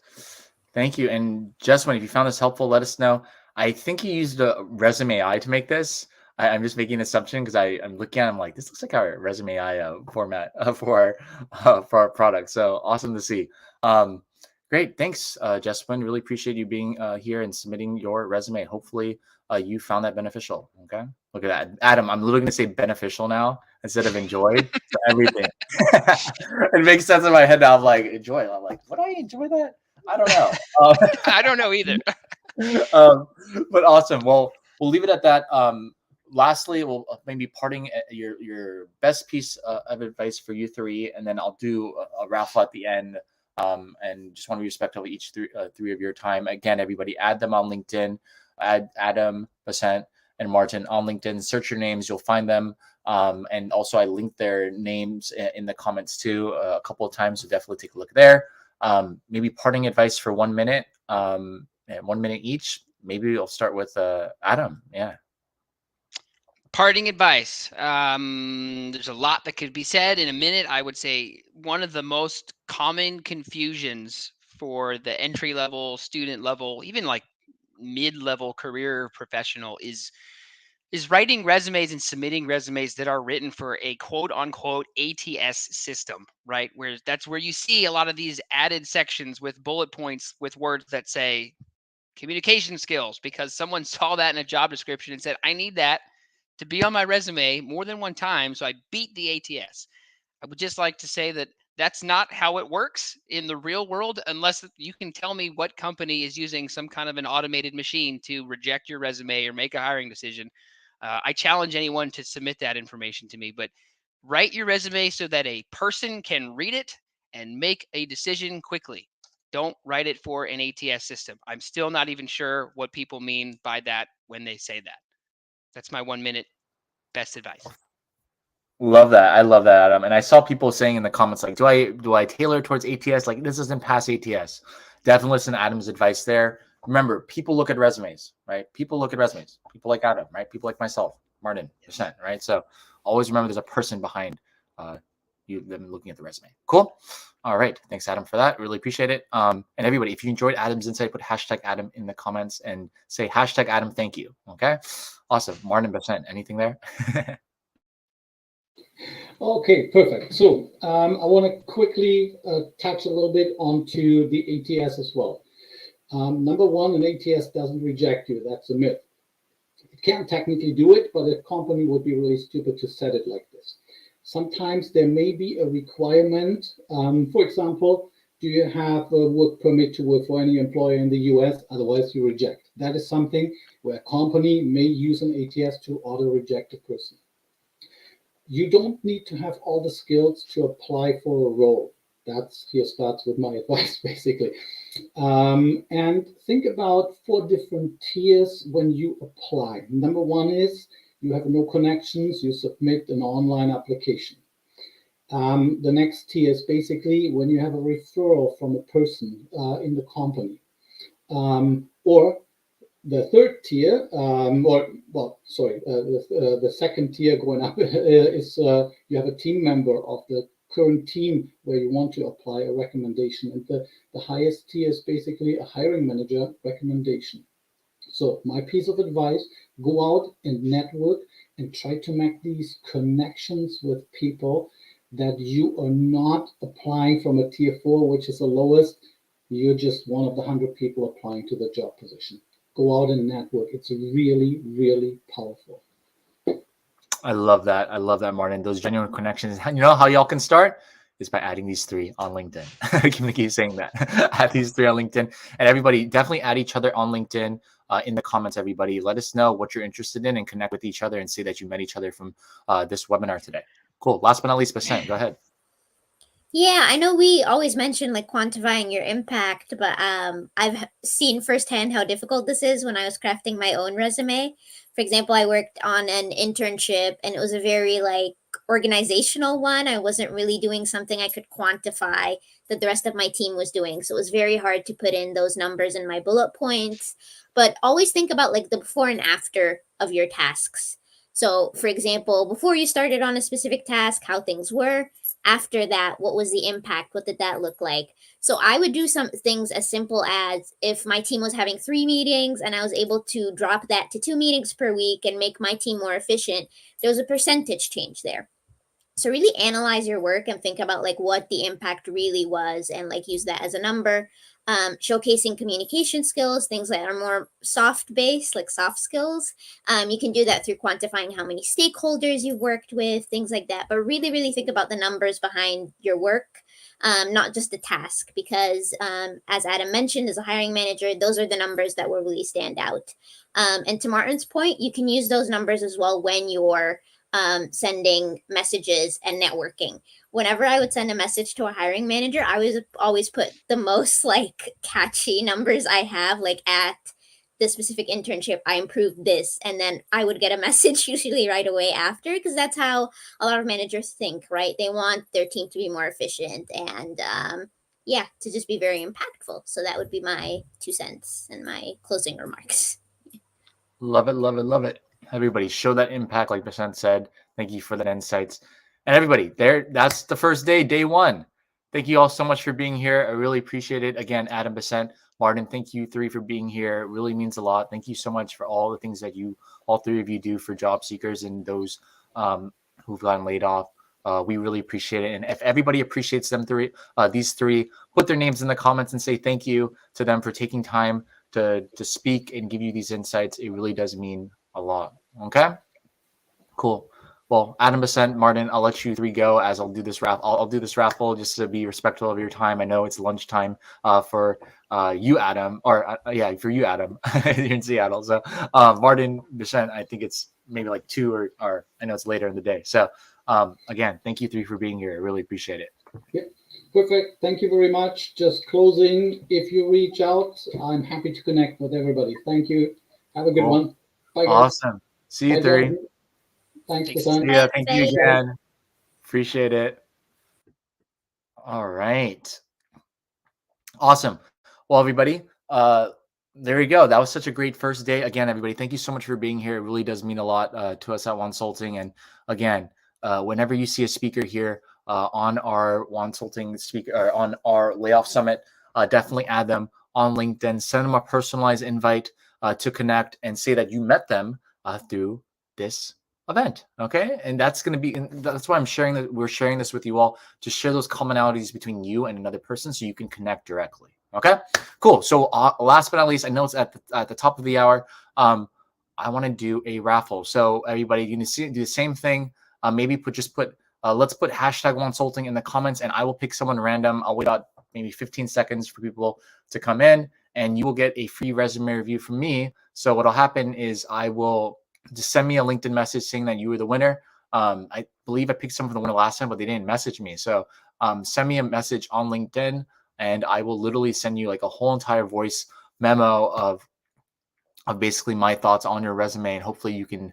Thank you. And Jessamine, if you found this helpful, let us know. I think you used a Resume AI to make this. I'm just making an assumption because I'm looking at it, I'm like, this looks like our Resume AI format for our product. So awesome to see. Great. Thanks, Jessamine. Really appreciate you being here and submitting your resume. Hopefully you found that beneficial. Okay. Look at that. Adam, I'm literally going to say beneficial now instead of enjoyed for everything. It makes sense in my head now. I'm like, enjoy. I'm like, would I enjoy that? I don't know. I don't know either. But awesome. Well, we'll leave it at that. Lastly, we'll maybe parting your best piece of advice for you three, and then I'll do a raffle at the end. And just want to be respectful of each three of your time. Again, everybody, add them on LinkedIn. Add Adam, Basant, and Martin on LinkedIn. Search your names, you'll find them. And also, I linked their names in the comments too a couple of times, so definitely take a look there. Maybe parting advice for 1 minute, 1 minute each. Maybe I'll start with Adam. Yeah. Parting advice. There's a lot that could be said in a minute. I would say one of the most common confusions for the entry level, student level, even like mid-level career professional is writing resumes and submitting resumes that are written for a quote unquote ATS system, right? Where that's where you see a lot of these added sections with bullet points with words that say communication skills, because someone saw that in a job description and said, I need that to be on my resume more than one time, so I beat the ATS. I would just like to say that that's not how it works in the real world, unless you can tell me what company is using some kind of an automated machine to reject your resume or make a hiring decision. I challenge anyone to submit that information to me, but write your resume so that a person can read it and make a decision quickly. Don't write it for an ATS system. I'm still not even sure what people mean by that when they say that. That's my 1 minute best advice. Love that. I love that, Adam. And I saw people saying in the comments, like, do I tailor towards ATS? Like, this doesn't pass ATS. Definitely listen to Adam's advice there. Remember, people look at resumes, right? People look at resumes. People like Adam, right? People like myself, Martin, Basant, right? So always remember there's a person behind them looking at the resume. Cool. All right. Thanks, Adam, for that. Really appreciate it. And everybody, if you enjoyed Adam's insight, put hashtag Adam in the comments and say hashtag Adam, thank you. Okay. Awesome. Martin, Basant, anything there? Okay, perfect. So I want to quickly touch a little bit onto the ATS as well. Number one, an ATS doesn't reject you. That's a myth. It can technically do it, but a company would be really stupid to set it like this. Sometimes there may be a requirement. For example, do you have a work permit to work for any employer in the US? Otherwise, you reject. That is something where a company may use an ATS to auto-reject a person. You don't need to have all the skills to apply for a role. That's here starts with my advice, basically. And think about 4 different tiers when you apply. Number one is you have no connections, you submit an online application. The next tier is basically when you have a referral from a person in the company. Or the third tier, the second tier going up is you have a team member of the current team where you want to apply a recommendation. And the highest tier is basically a hiring manager recommendation. So my piece of advice, go out and network and try to make these connections with people that you are not applying from a tier 4, which is the lowest. You're just one of the 100 people applying to the job position. Go out and network. It's really, really powerful. I love that. I love that, Martin. Those genuine connections. You know how y'all can start? Is by adding these 3 on LinkedIn. I can keep saying that. Add these 3 on LinkedIn. And everybody, definitely add each other on LinkedIn in the comments, everybody. Let us know what you're interested in and connect with each other and say that you met each other from this webinar today. Cool. Last but not least, Basant, go ahead. Yeah, I know we always mention like quantifying your impact, but I've seen firsthand how difficult this is when I was crafting my own resume. For example, I worked on an internship and it was a very like organizational one. I wasn't really doing something I could quantify that the rest of my team was doing. So it was very hard to put in those numbers in my bullet points. But always think about like the before and after of your tasks. So for example, before you started on a specific task, how things were. After that, what was the impact? What did that look like? So I would do some things as simple as if my team was having 3 meetings and I was able to drop that to 2 meetings per week and make my team more efficient, there was a percentage change there. So really analyze your work and think about like what the impact really was and like use that as a number. Showcasing communication skills, things that are more soft based, like soft skills. You can do that through quantifying how many stakeholders you've worked with, things like that. But really, really think about the numbers behind your work, not just the task, because as Adam mentioned, as a hiring manager, those are the numbers that will really stand out. And to Martin's point, you can use those numbers as well when you're sending messages and networking. Whenever I would send a message to a hiring manager, I would always put the most like catchy numbers I have, like at the specific internship, I improved this. And then I would get a message usually right away after, because that's how a lot of managers think, right? They want their team to be more efficient and to just be very impactful. So that would be my 2 cents and my closing remarks. Love it, love it, love it. Everybody show that impact, like Basant said. Thank you for that insights. And everybody, that's the first day, day one. Thank you all so much for being here. I really appreciate it. Again, Adam, Basant, Martin, thank you three for being here. It really means a lot. Thank you so much for all the things that all three of you do for job seekers and those who've gotten laid off. We really appreciate it. And if everybody appreciates these three, put their names in the comments and say thank you to them for taking time to speak and give you these insights. It really does mean a lot. Okay, cool. Well, Adam, Basant, Martin, I'll let you three go as I'll do this I'll do this raffle just to be respectful of your time. I know it's lunchtime for you, Adam, or for you, Adam. You're in Seattle. So Martin, Basant, I think it's maybe like 2 or I know it's later in the day. So again, thank you three for being here. I really appreciate it. Yeah, perfect. Thank you very much. Just closing. If you reach out, I'm happy to connect with everybody. Thank you. Have a good one. Bye, guys. Awesome. See you, three. John. Thanks, Thanks. Basant. Thank you again. Appreciate it. All right. Awesome. Well, everybody, there you go. That was such a great first day. Again, everybody, thank you so much for being here. It really does mean a lot to us at Wonsulting. And again, whenever you see a speaker here on our Wonsulting speaker or on our Layoff Summit, definitely add them on LinkedIn. Send them a personalized invite to connect and say that you met them through this event. Okay, and that's going to be, that's why we're sharing this with you all, to share those commonalities between you and another person so you can connect directly. Okay, cool. So last but not least, I know it's at the top of the hour. I want to do a raffle. So everybody, you can do the same thing. Maybe let's put hashtag Wonsulting in the comments, and I will pick someone random. I'll wait out maybe 15 seconds for people to come in, and you will get a free resume review from me. So what'll happen is I will just send me a LinkedIn message saying that you were the winner. I believe I picked someone for the winner last time, but they didn't message me. So send me a message on LinkedIn, and I will literally send you like a whole entire voice memo of basically my thoughts on your resume, and hopefully you can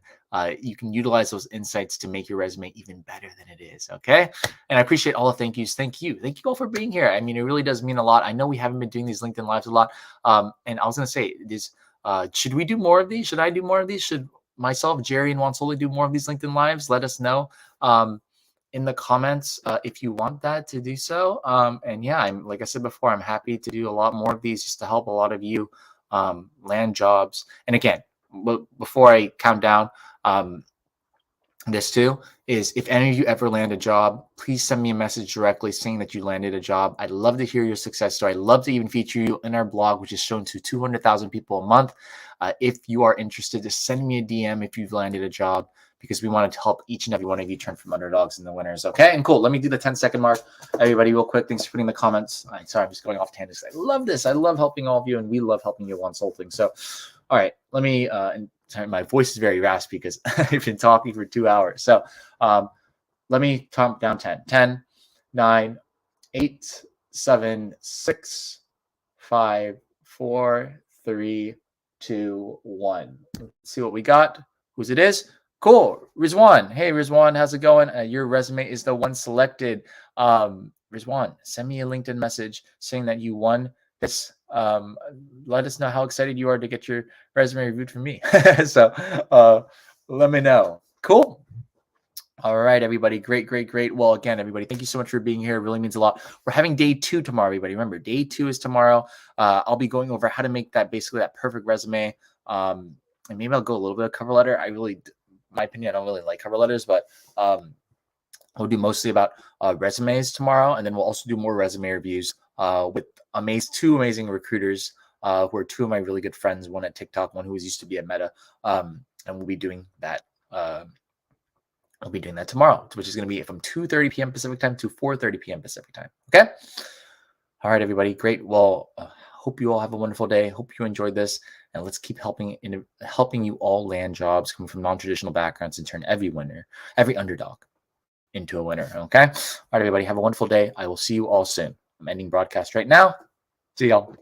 utilize those insights to make your resume even better than it is. Okay, and I appreciate all the thank yous. Thank you all for being here. I mean, it really does mean a lot. I know we haven't been doing these LinkedIn lives a lot, and I was gonna say this. Should we do more of these? Should I do more of these? Should myself, Jerry, and Wonsulting do more of these LinkedIn lives? Let us know in the comments if you want that to do so. And yeah, like I said before, I'm happy to do a lot more of these just to help a lot of you land jobs. And again, before I count down, this too is, if any of you ever land a job, please send me a message directly saying that you landed a job. I'd love to hear your success story. I'd love to even feature you in our blog, which is shown to 200,000 people a month. If you are interested, just send me a DM if you've landed a job, because we want to help each and every one of you turn from underdogs into winners. Okay, and cool. Let me do the 10-second mark. Everybody, real quick. Thanks for putting the comments. Sorry, I'm just going off tangents. I love this. I love helping all of you, and we love helping you at Wonsulting. So, all right, let me. My voice is very raspy because I've been talking for 2 hours. So let me count down 10, 9, 8, 7, 6, 5, 4, 3, 2, 1. Let's see what we got. Whose it is? Cool. Rizwan. Hey, Rizwan, how's it going? Your resume is the one selected. Rizwan, send me a LinkedIn message saying that you won this. Let us know how excited you are to get your resume reviewed from me. So let me know. Cool. All right, everybody. Great. Well, again, everybody, thank you so much for being here. It really means a lot. We're having day 2 tomorrow, everybody. Remember, day 2 is tomorrow. I'll be going over how to make that perfect resume. And maybe I'll go a little bit of cover letter. My opinion, I don't really like cover letters, but we'll do mostly about resumes tomorrow. And then we'll also do more resume reviews with two amazing recruiters who are 2 of my really good friends, one at TikTok, one who used to be at Meta. And we'll be doing that. I'll be doing that tomorrow, which is going to be from 2:30 p.m. Pacific time to 4:30 p.m. Pacific time. Okay. All right, everybody. Great. Well, hope you all have a wonderful day. Hope you enjoyed this, and let's keep helping you all land jobs coming from non-traditional backgrounds and turn every underdog into a winner. Okay. All right, everybody. Have a wonderful day. I will see you all soon. I'm ending broadcast right now. See y'all.